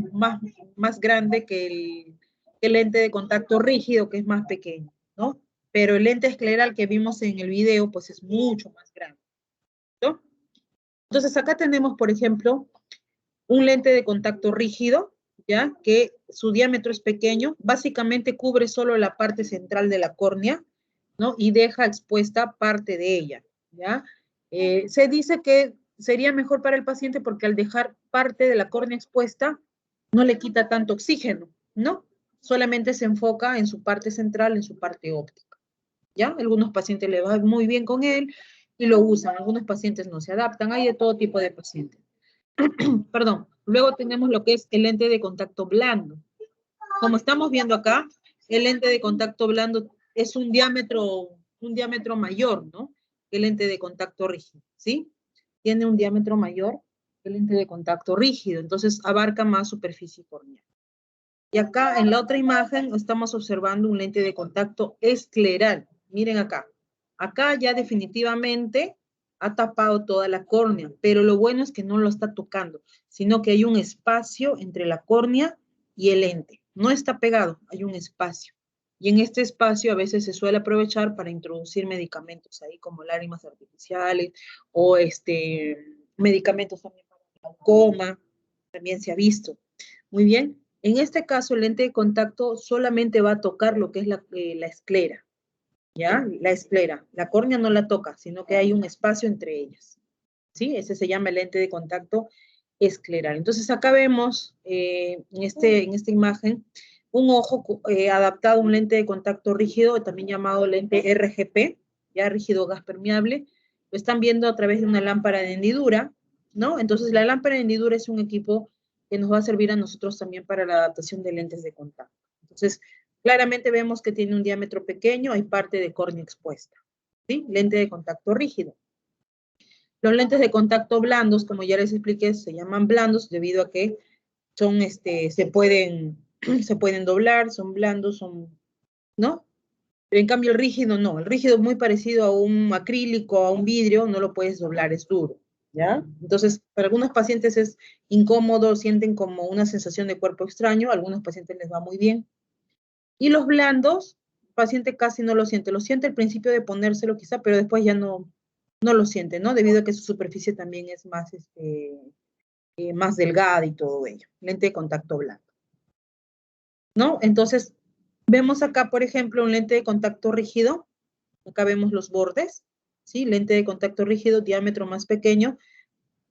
S2: más grande que el lente de contacto rígido, que es más pequeño, ¿no? Pero el lente escleral que vimos en el video, pues es mucho más grande, ¿no? Entonces acá tenemos, por ejemplo, un lente de contacto rígido, ¿ya? Que su diámetro es pequeño, básicamente cubre solo la parte central de la córnea, ¿no? Y deja expuesta parte de ella, ¿ya? Se dice que sería mejor para el paciente porque al dejar parte de la córnea expuesta, no le quita tanto oxígeno, ¿no? Solamente se enfoca en su parte central, en su parte óptica, ¿ya? Algunos pacientes le va muy bien con él y lo usan, algunos pacientes no se adaptan, hay de todo tipo de pacientes. Perdón, luego tenemos lo que es el lente de contacto blando. Como estamos viendo acá, el lente de contacto blando es un diámetro mayor, ¿no? Que el lente de contacto rígido, ¿sí? Tiene un diámetro mayor que el lente de contacto rígido, entonces abarca más superficie corneal. Y acá en la otra imagen estamos observando un lente de contacto escleral. Miren acá. Acá ya definitivamente ha tapado toda la córnea, pero lo bueno es que no lo está tocando, sino que hay un espacio entre la córnea y el lente. No está pegado, hay un espacio, Y en este espacio a veces se suele aprovechar para introducir medicamentos ahí, como lágrimas artificiales o medicamentos también para el glaucoma, también se ha visto. Muy bien, en este caso el lente de contacto solamente va a tocar lo que es la esclera, ¿ya? La esclera, la córnea no la toca, sino que hay un espacio entre ellas, ¿sí? Ese se llama el lente de contacto escleral. Entonces acá vemos en esta imagen un ojo adaptado a un lente de contacto rígido, también llamado lente RGP, ya rígido gas permeable. Lo están viendo a través de una lámpara de hendidura, ¿no? Entonces la lámpara de hendidura es un equipo que nos va a servir a nosotros también para la adaptación de lentes de contacto. Entonces, claramente vemos que tiene un diámetro pequeño, hay parte de córnea expuesta, ¿sí? Lente de contacto rígido. Los lentes de contacto blandos, como ya les expliqué, se llaman blandos debido a que son, se pueden doblar, son blandos, ¿no? Pero en cambio el rígido no. El rígido es muy parecido a un acrílico, a un vidrio, no lo puedes doblar, es duro, ¿ya? Entonces, para algunos pacientes es incómodo, sienten como una sensación de cuerpo extraño, a algunos pacientes les va muy bien. Y los blandos, el paciente casi no lo siente al principio de ponérselo quizá, pero después ya no lo siente, ¿no? Debido a que su superficie también es más, más delgada y todo ello. Lente de contacto blando, ¿no? Entonces, vemos acá, por ejemplo, un lente de contacto rígido. Acá vemos los bordes, ¿sí? Lente de contacto rígido, diámetro más pequeño,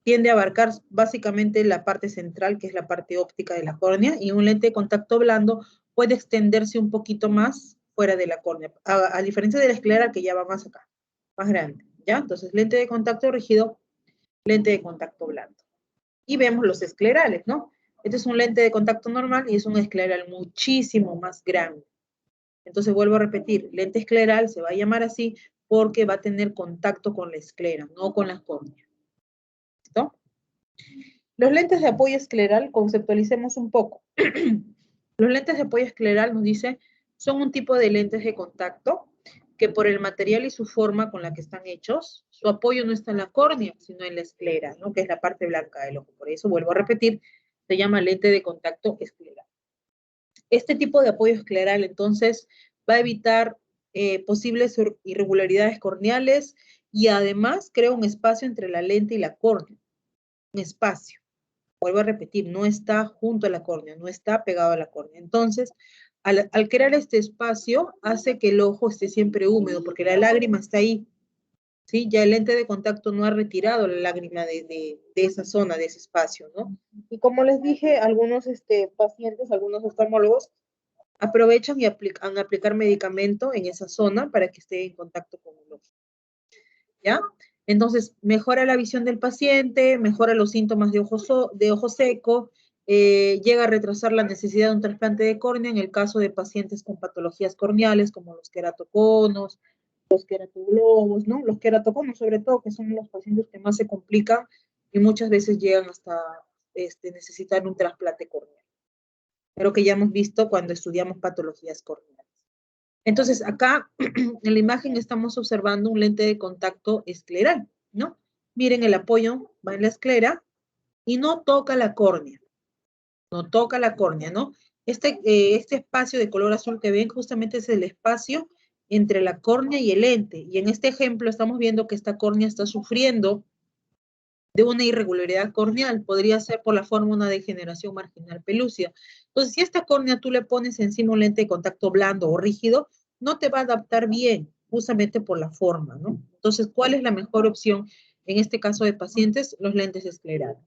S2: tiende a abarcar básicamente la parte central, que es la parte óptica de la córnea, y un lente de contacto blando puede extenderse un poquito más fuera de la córnea, a diferencia de la esclera que ya va más acá, más grande, ¿ya? Entonces, lente de contacto rígido, lente de contacto blando. Y vemos los esclerales, ¿no? Este es un lente de contacto normal y es un escleral muchísimo más grande. Entonces, vuelvo a repetir, lente escleral se va a llamar así porque va a tener contacto con la esclera, no con la córnea. ¿Listo? Los lentes de apoyo escleral, conceptualicemos un poco. Los lentes de apoyo escleral, nos dice, son un tipo de lentes de contacto que por el material y su forma con la que están hechos, su apoyo no está en la córnea, sino en la esclera, ¿no? Que es la parte blanca del ojo. Por eso, vuelvo a repetir, se llama lente de contacto escleral. Este tipo de apoyo escleral, entonces, va a evitar posibles irregularidades corneales y además crea un espacio entre la lente y la córnea. Un espacio. Vuelvo a repetir, no está junto a la córnea, no está pegado a la córnea. Entonces, al crear este espacio, hace que el ojo esté siempre húmedo, porque la lágrima está ahí, ¿sí? Ya el lente de contacto no ha retirado la lágrima de esa zona, de ese espacio, ¿no? Y como les dije, algunos pacientes, algunos oftalmólogos, aprovechan y aplicar medicamento en esa zona para que esté en contacto con el ojo, ¿ya? Entonces, mejora la visión del paciente, mejora los síntomas de ojo seco, llega a retrasar la necesidad de un trasplante de córnea en el caso de pacientes con patologías corneales como los queratoconos, los queratoglobos, ¿no? Los queratoconos sobre todo, que son los pacientes que más se complican y muchas veces llegan hasta necesitar un trasplante corneal. Pero que ya hemos visto cuando estudiamos patologías corneales. Entonces, acá en la imagen estamos observando un lente de contacto escleral, ¿no? Miren, el apoyo va en la esclera y no toca la córnea. No toca la córnea, ¿no? Este espacio de color azul que ven justamente es el espacio entre la córnea y el lente. Y en este ejemplo estamos viendo que esta córnea está sufriendo de una irregularidad corneal. Podría ser por la forma de una degeneración marginal pelúcida. Entonces, si a esta córnea tú le pones encima un lente de contacto blando o rígido, no te va a adaptar bien, justamente por la forma, ¿no? Entonces, ¿cuál es la mejor opción en este caso de pacientes? Los lentes esclerales,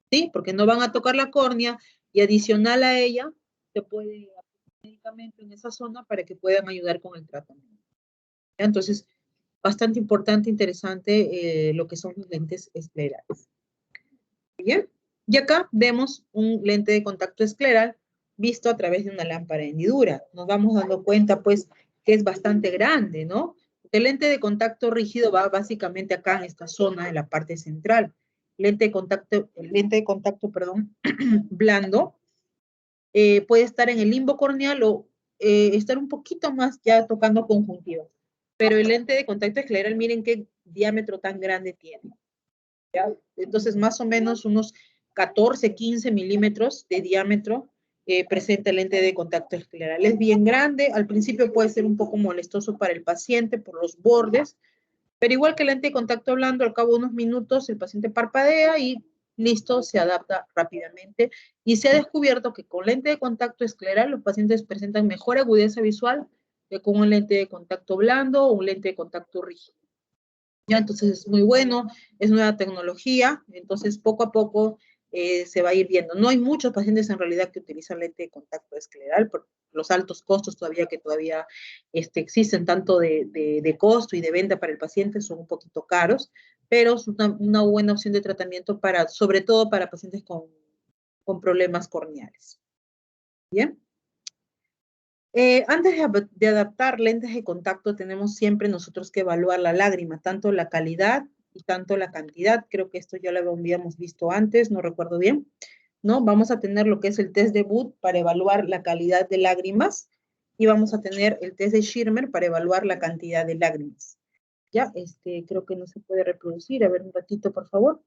S2: ¿sí? Porque no van a tocar la córnea y adicional a ella, se puede aplicar medicamento en esa zona para que puedan ayudar con el tratamiento. ¿Ya? Entonces, bastante importante, interesante lo que son los lentes esclerales. Bien, y acá vemos un lente de contacto escleral visto a través de una lámpara de hendidura. Nos vamos dando cuenta, pues, que es bastante grande, ¿no? El lente de contacto rígido va básicamente acá en esta zona, en la parte central. El lente de contacto, perdón, blando puede estar en el limbo corneal o estar un poquito más ya tocando conjuntiva. Pero el lente de contacto escleral, miren qué diámetro tan grande tiene. ¿Ya? Entonces, más o menos unos 14, 15 milímetros de diámetro presenta el lente de contacto escleral. Es bien grande, al principio puede ser un poco molestoso para el paciente por los bordes, pero igual que el lente de contacto blando, al cabo de unos minutos el paciente parpadea y listo, se adapta rápidamente. Y se ha descubierto que con lente de contacto escleral los pacientes presentan mejor agudeza visual que con un lente de contacto blando o un lente de contacto rígido. Ya, entonces es muy bueno, es nueva tecnología, entonces poco a poco se va a ir viendo. No hay muchos pacientes en realidad que utilizan lente de contacto escleral por los altos costos que todavía existen, tanto de costo y de venta para el paciente, son un poquito caros, pero es una buena opción de tratamiento para, sobre todo para pacientes con problemas corneales. Bien. Antes de adaptar lentes de contacto, tenemos siempre nosotros que evaluar la lágrima, tanto la calidad y tanto la cantidad. Creo que esto ya lo habíamos visto antes, no recuerdo bien, ¿no? Vamos a tener lo que es el test de Wood para evaluar la calidad de lágrimas y vamos a tener el test de Schirmer para evaluar la cantidad de lágrimas. Ya, creo que no se puede reproducir. A ver, un ratito, por favor.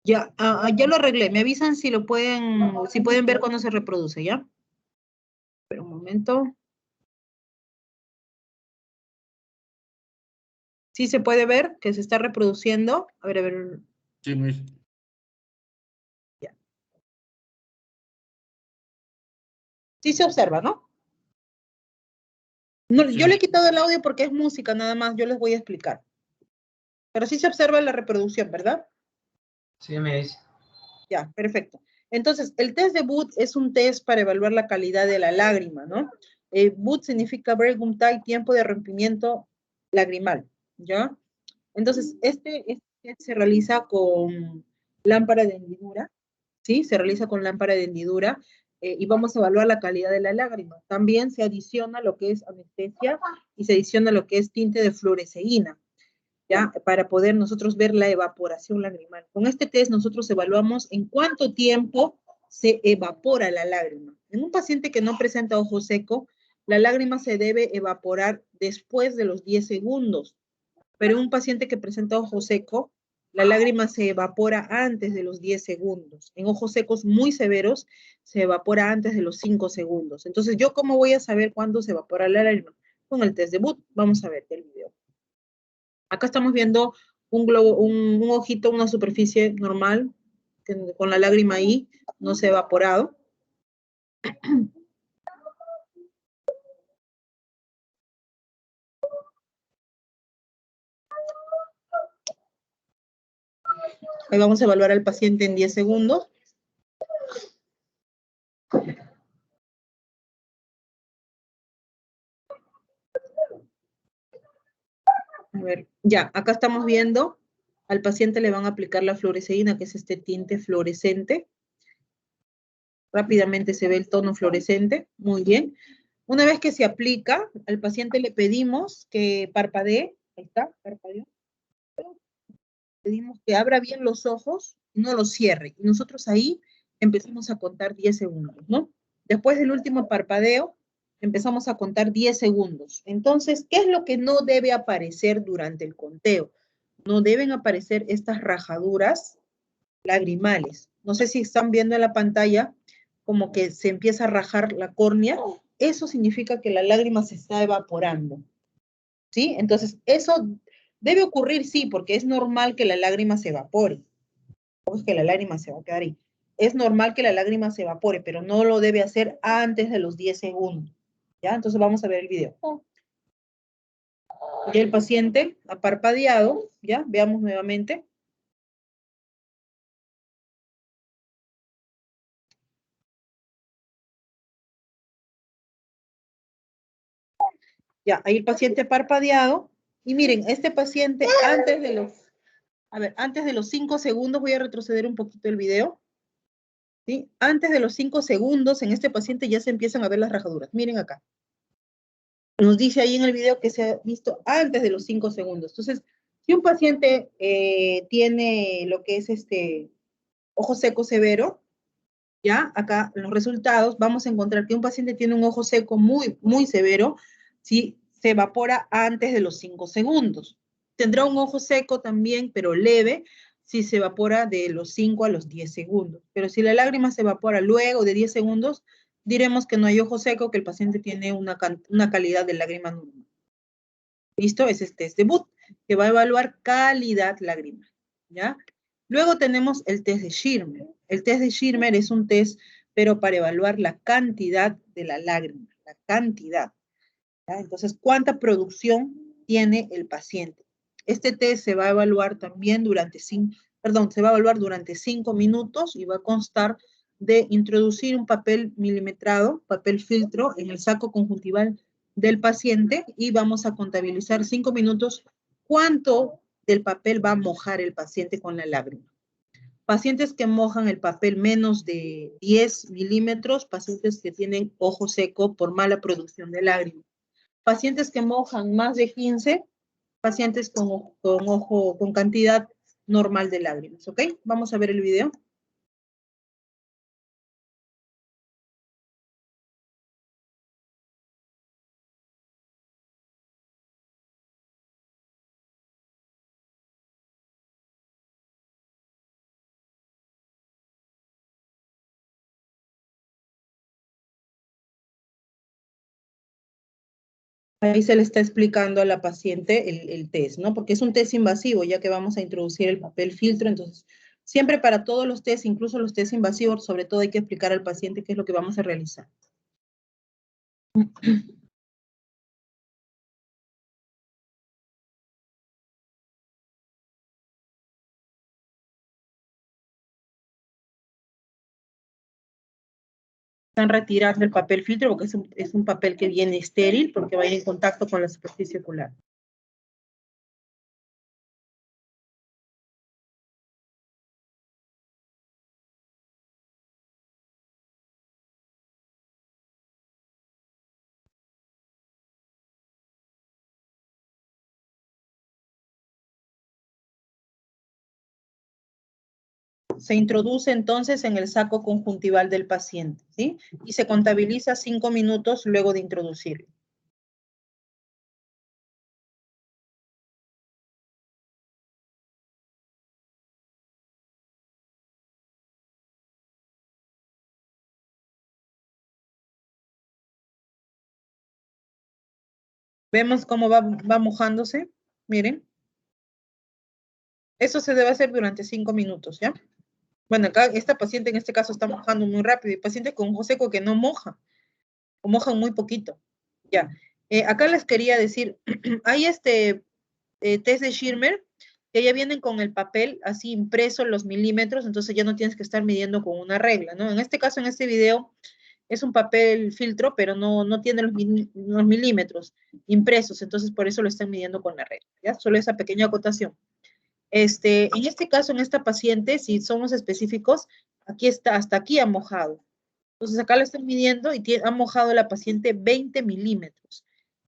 S2: Ya, ya lo arreglé. Me avisan si lo si pueden ver cuando se reproduce, ¿ya? Espera un momento. ¿Sí se puede ver que se está reproduciendo? A ver, a ver.
S3: Sí, Luis.
S2: Ya. Sí se observa, ¿no? No,
S3: Sí.
S2: Yo le he quitado el audio porque es música nada más, yo les voy a explicar. Pero sí se observa la reproducción, ¿verdad?
S7: Sí, me dice.
S2: Ya, perfecto. Entonces, el test de Wood es un test para evaluar la calidad de la lágrima, ¿no? Wood significa Break-Time, tiempo de rompimiento lagrimal, ¿ya? Entonces, este test se realiza con lámpara de hendidura, ¿sí? Se realiza con lámpara de hendidura y vamos a evaluar la calidad de la lágrima. También se adiciona lo que es anestesia y se adiciona lo que es tinte de fluoresceína, ¿ya? Para poder nosotros ver la evaporación lagrimal. Con este test nosotros evaluamos en cuánto tiempo se evapora la lágrima. En un paciente que no presenta ojo seco, la lágrima se debe evaporar después de los 10 segundos. Pero en un paciente que presenta ojo seco, la lágrima se evapora antes de los 10 segundos. En ojos secos muy severos, se evapora antes de los 5 segundos. Entonces, ¿yo cómo voy a saber cuándo se evapora la lágrima? Con el test de Wood. Vamos a ver el video. Acá estamos viendo un globo, un ojito, una superficie normal, con la lágrima ahí, no se ha evaporado. Ahí vamos a evaluar al paciente en 10 segundos. A ver, ya, acá estamos viendo, al paciente le van a aplicar la fluoresceína, que es este tinte fluorescente. Rápidamente se ve el tono fluorescente, muy bien. Una vez que se aplica, al paciente le pedimos que parpadee, ahí está, parpadeó. Pedimos que abra bien los ojos, no los cierre. Y nosotros ahí empezamos a contar 10 segundos, ¿no? Después del último parpadeo, empezamos a contar 10 segundos. Entonces, ¿qué es lo que no debe aparecer durante el conteo? No deben aparecer estas rajaduras lagrimales. No sé si están viendo en la pantalla como que se empieza a rajar la córnea. Eso significa que la lágrima se está evaporando. ¿Sí? Entonces, eso debe ocurrir, sí, porque es normal que la lágrima se evapore. No es que la lágrima se va a quedar ahí. Es normal que la lágrima se evapore, pero no lo debe hacer antes de los 10 segundos. ¿Ya? Entonces vamos a ver el video. Ya el paciente ha parpadeado, ¿ya? Veamos nuevamente. Ya, ahí el paciente parpadeado. Y miren, este paciente antes de los 5 segundos, voy a retroceder un poquito el video. ¿Sí? Antes de los 5 segundos, en este paciente ya se empiezan a ver las rajaduras. Miren acá. Nos dice ahí en el video que se ha visto antes de los 5 segundos. Entonces, si un paciente tiene lo que es ojo seco severo, ya acá en los resultados vamos a encontrar que un paciente tiene un ojo seco muy, muy severo si se evapora antes de los 5 segundos. Tendrá un ojo seco también, pero leve, si se evapora de los 5 a los 10 segundos. Pero si la lágrima se evapora luego de 10 segundos, diremos que no hay ojo seco, que el paciente tiene una calidad de lágrima normal. ¿Listo? Ese es test de Booth, que va a evaluar calidad lágrima, ¿ya? Luego tenemos el test de Schirmer. El test de Schirmer es un test, pero para evaluar la cantidad de la lágrima, la cantidad, ¿ya? Entonces, ¿cuánta producción tiene el paciente? Este test se va a evaluar también durante 5 minutos y va a constar de introducir un papel milimetrado, papel filtro, en el saco conjuntival del paciente y vamos a contabilizar 5 minutos cuánto del papel va a mojar el paciente con la lágrima. Pacientes que mojan el papel menos de 10 milímetros, pacientes que tienen ojo seco por mala producción de lágrimas. Pacientes que mojan más de 15, pacientes con cantidad normal de lágrimas, ¿ok? Vamos a ver el video. Ahí se le está explicando a la paciente el test, ¿no? Porque es un test invasivo, ya que vamos a introducir el papel filtro. Entonces, siempre para todos los test, incluso los test invasivos, sobre todo hay que explicar al paciente qué es lo que vamos a realizar. Están retirando el papel filtro porque es un papel que viene estéril porque va a ir en contacto con la superficie ocular. Se introduce entonces en el saco conjuntival del paciente, ¿sí? Y se contabiliza 5 minutos luego de introducirlo. Vemos cómo va mojándose, miren. Eso se debe hacer durante 5 minutos, ¿ya? Bueno, acá esta paciente en este caso está mojando muy rápido. Y paciente con ojo seco que no moja, o mojan muy poquito. Ya. Acá les quería decir, hay test de Schirmer, que ya vienen con el papel así impreso los milímetros, entonces ya no tienes que estar midiendo con una regla, ¿no? En este caso, en este video, es un papel filtro, pero no tiene los milímetros impresos, entonces por eso lo están midiendo con la regla, ¿ya? Solo esa pequeña acotación. En este caso, en esta paciente, si somos específicos, aquí está, hasta aquí ha mojado. Entonces acá lo están midiendo y ha mojado la paciente 20 milímetros.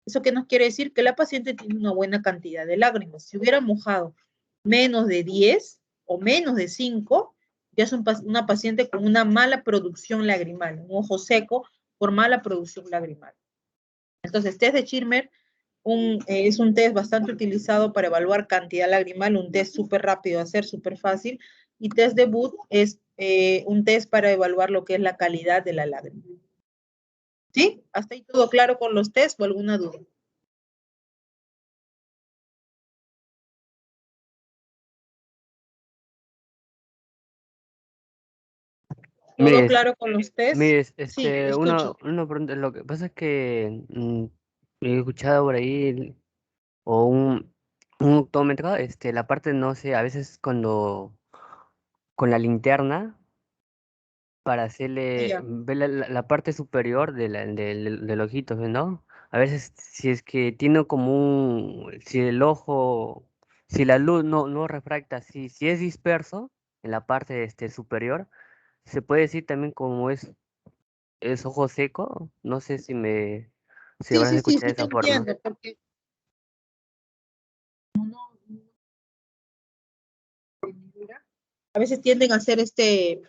S2: ¿Eso qué nos quiere decir? Que la paciente tiene una buena cantidad de lágrimas. Si hubiera mojado menos de 10 o menos de 5, ya es una paciente con una mala producción lagrimal, un ojo seco por mala producción lagrimal. Entonces, test de Schirmer es un test bastante utilizado para evaluar cantidad lagrimal, un test súper rápido de hacer, súper fácil. Y test de Booth es un test para evaluar lo que es la calidad de la lágrima. ¿Sí? ¿Hasta ahí todo claro con los test o alguna duda? ¿Todo
S1: Mire,
S2: claro con los test?
S1: mire,
S2: Sí, lo escucho.
S1: una pregunta, lo que pasa es que he escuchado por ahí, o un optómetro, la parte, no sé, a veces cuando, con la linterna, para hacerle,
S2: Ya.
S1: ver la parte superior del ojito, ¿no? a veces si es que tiene como si el ojo, si la luz no refracta, si es disperso en la parte superior, se puede decir también como es ojo seco. No sé si
S2: Sí,
S1: habrás
S2: sí, sí,
S1: escuchado de
S2: sí te
S1: esa forma.
S2: entiendo, porque a veces tienden a hacer este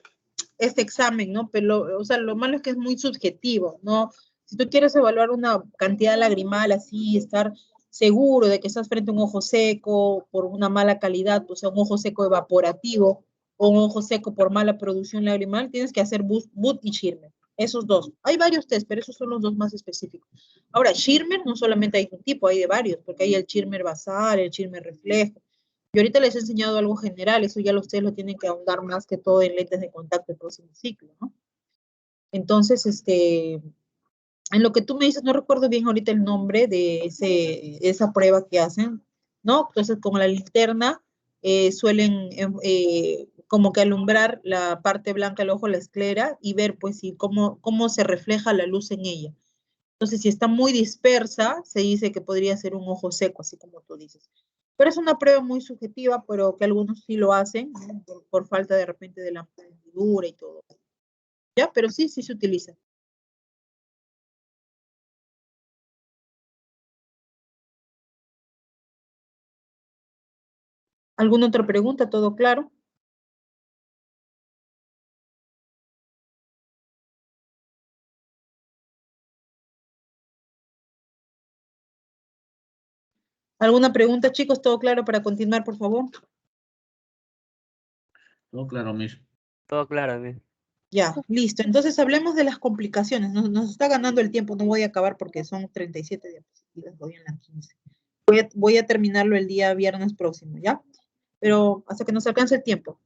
S2: examen, ¿no? Pero, o sea, lo malo es que es muy subjetivo, ¿no? Si tú quieres evaluar una cantidad lagrimal así, estar seguro de que estás frente a un ojo seco por una mala calidad, o sea, un ojo seco evaporativo o un ojo seco por mala producción lagrimal, tienes que hacer Butt y Schirmer. Esos dos. Hay varios test, pero esos son los dos más específicos. Ahora, Schirmer no solamente hay un tipo, hay de varios, porque hay el Schirmer basal, el Schirmer reflejo. Y ahorita les he enseñado algo general, eso ya ustedes lo tienen que ahondar más que todo en lentes de contacto el próximo ciclo, ¿no? Entonces, en lo que tú me dices, no recuerdo bien ahorita el nombre de esa prueba que hacen, ¿no? Entonces, con la linterna suelen como que alumbrar la parte blanca del ojo, la esclera, y ver pues cómo se refleja la luz en ella. Entonces, si está muy dispersa, se dice que podría ser un ojo seco, así como tú dices. Pero es una prueba muy subjetiva, pero que algunos sí lo hacen, ¿no? Por falta de repente de la hendidura y todo. ¿Ya? Pero sí, sí se utiliza. ¿Alguna otra pregunta? ¿Todo claro? ¿Alguna pregunta, chicos? ¿Todo claro para continuar, por favor?
S3: Todo claro, Miss.
S1: Todo claro, amigo.
S2: Ya, listo. Entonces hablemos de las complicaciones. Nos está ganando el tiempo, no voy a acabar porque son 37 diapositivas, voy en la 15. Voy a terminarlo el día viernes próximo, ¿ya? Pero hasta que nos alcance el tiempo.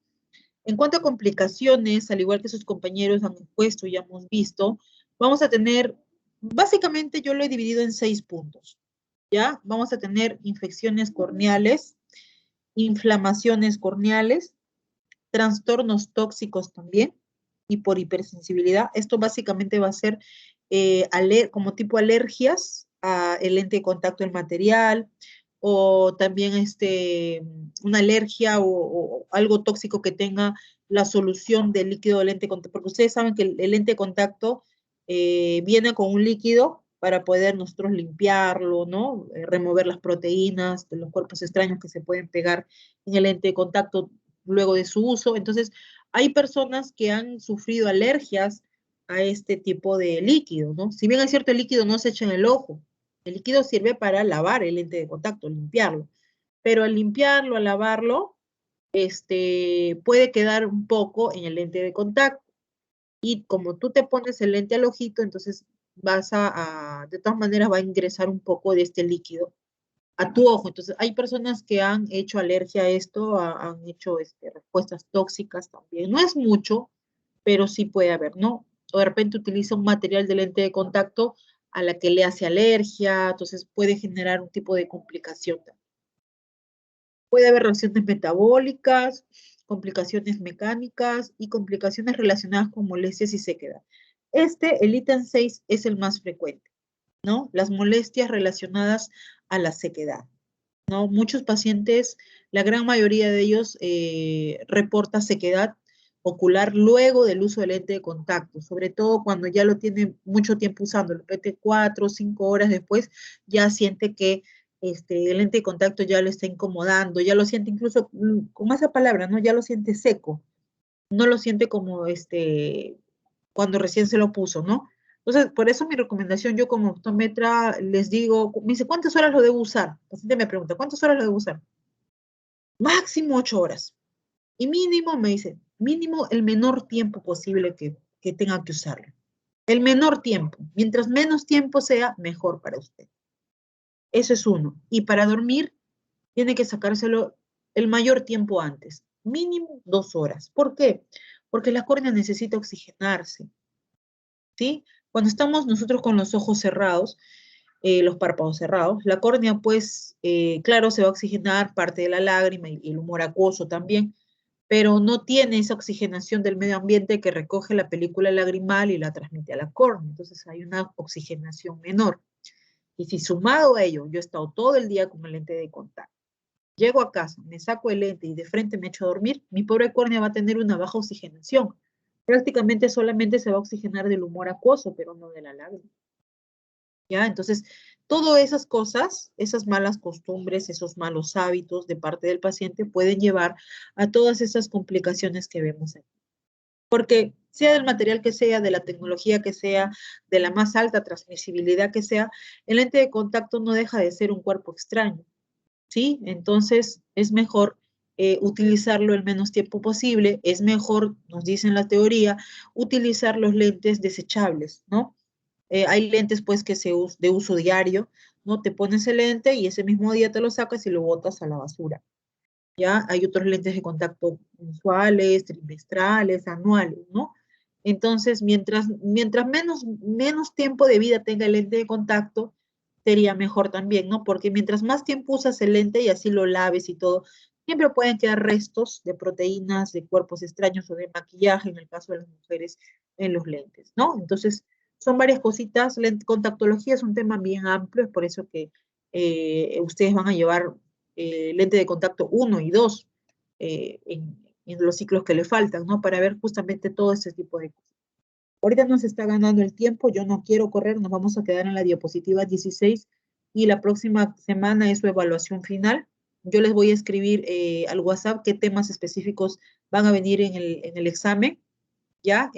S2: En cuanto a complicaciones, al igual que sus compañeros han expuesto y ya hemos visto, vamos a tener, básicamente yo lo he dividido en 6 puntos, ¿ya? Vamos a tener infecciones corneales, inflamaciones corneales, trastornos tóxicos también, y por hipersensibilidad. Esto básicamente va a ser como tipo alergias a el lente de contacto del material, o también una alergia o algo tóxico que tenga la solución del líquido del lente de contacto, porque ustedes saben que el lente de contacto viene con un líquido para poder nosotros limpiarlo, ¿no? Remover las proteínas de los cuerpos extraños que se pueden pegar en el lente de contacto luego de su uso. Entonces, hay personas que han sufrido alergias a este tipo de líquido, ¿no? Si bien es cierto, el líquido no se echa en el ojo, el líquido sirve para lavar el lente de contacto, limpiarlo, pero al limpiarlo, al lavarlo, puede quedar un poco en el lente de contacto. Y como tú te pones el lente al ojito, entonces de todas maneras va a ingresar un poco de este líquido a tu ojo. Entonces, hay personas que han hecho alergia a esto, han hecho respuestas tóxicas también. No es mucho, pero sí puede haber, ¿no? O de repente utiliza un material de lente de contacto a la que le hace alergia, entonces puede generar un tipo de complicación también. Puede haber reacciones metabólicas, complicaciones mecánicas y complicaciones relacionadas con molestias y sequedad. El ítem 6 es el más frecuente, ¿no? Las molestias relacionadas a la sequedad, ¿no? Muchos pacientes, la gran mayoría de ellos reporta sequedad ocular luego del uso del lente de contacto, sobre todo cuando ya lo tiene mucho tiempo usando, lo repite 4 o 5 horas después, ya siente que el lente de contacto ya lo está incomodando, ya lo siente incluso, con esa palabra, ¿no? Ya lo siente seco, no lo siente como cuando recién se lo puso, ¿no? Entonces, por eso mi recomendación, yo como optómetra les digo, me dice, ¿cuántas horas lo debo usar? El paciente me pregunta, ¿cuántas horas lo debo usar? Máximo 8 horas. Y mínimo, me dice, mínimo el menor tiempo posible que tenga que usarlo. El menor tiempo. Mientras menos tiempo sea, mejor para usted. Eso es uno. Y para dormir, tiene que sacárselo el mayor tiempo antes. Mínimo 2 horas. ¿Por qué? Porque la córnea necesita oxigenarse. ¿Sí? Cuando estamos nosotros con los ojos cerrados, los párpados cerrados, la córnea, pues, claro, se va a oxigenar parte de la lágrima y el humor acuoso también, pero no tiene esa oxigenación del medio ambiente que recoge la película lagrimal y la transmite a la córnea. Entonces hay una oxigenación menor. Y si sumado a ello, yo he estado todo el día con el lente de contacto, llego a casa, me saco el lente y de frente me echo a dormir, mi pobre córnea va a tener una baja oxigenación. Prácticamente solamente se va a oxigenar del humor acuoso, pero no de la lágrima. ¿Ya? Entonces, todas esas cosas, esas malas costumbres, esos malos hábitos de parte del paciente pueden llevar a todas esas complicaciones que vemos aquí. Porque sea del material que sea, de la tecnología que sea, de la más alta transmisibilidad que sea, el lente de contacto no deja de ser un cuerpo extraño, ¿sí? Entonces, es mejor utilizarlo el menos tiempo posible, es mejor, nos dice en la teoría, utilizar los lentes desechables, ¿no? Hay lentes pues que de uso diario, ¿no? Te pones el lente y ese mismo día te lo sacas y lo botas a la basura. ¿Ya? Hay otros lentes de contacto mensuales, trimestrales, anuales, ¿no? Entonces, mientras menos tiempo de vida tenga el lente de contacto, sería mejor también, ¿no? Porque mientras más tiempo usas el lente y así lo laves y todo, siempre pueden quedar restos de proteínas, de cuerpos extraños o de maquillaje, en el caso de las mujeres, en los lentes, ¿no? Entonces, son varias cositas. Contactología es un tema bien amplio, es por eso que ustedes van a llevar lente de contacto 1 y 2 en los ciclos que le faltan, ¿no? Para ver justamente todo ese tipo de cosas. Ahorita nos está ganando el tiempo, yo no quiero correr, nos vamos a quedar en la diapositiva 16 y la próxima semana es su evaluación final. Yo les voy a escribir al WhatsApp qué temas específicos van a venir en el examen, ¿ya?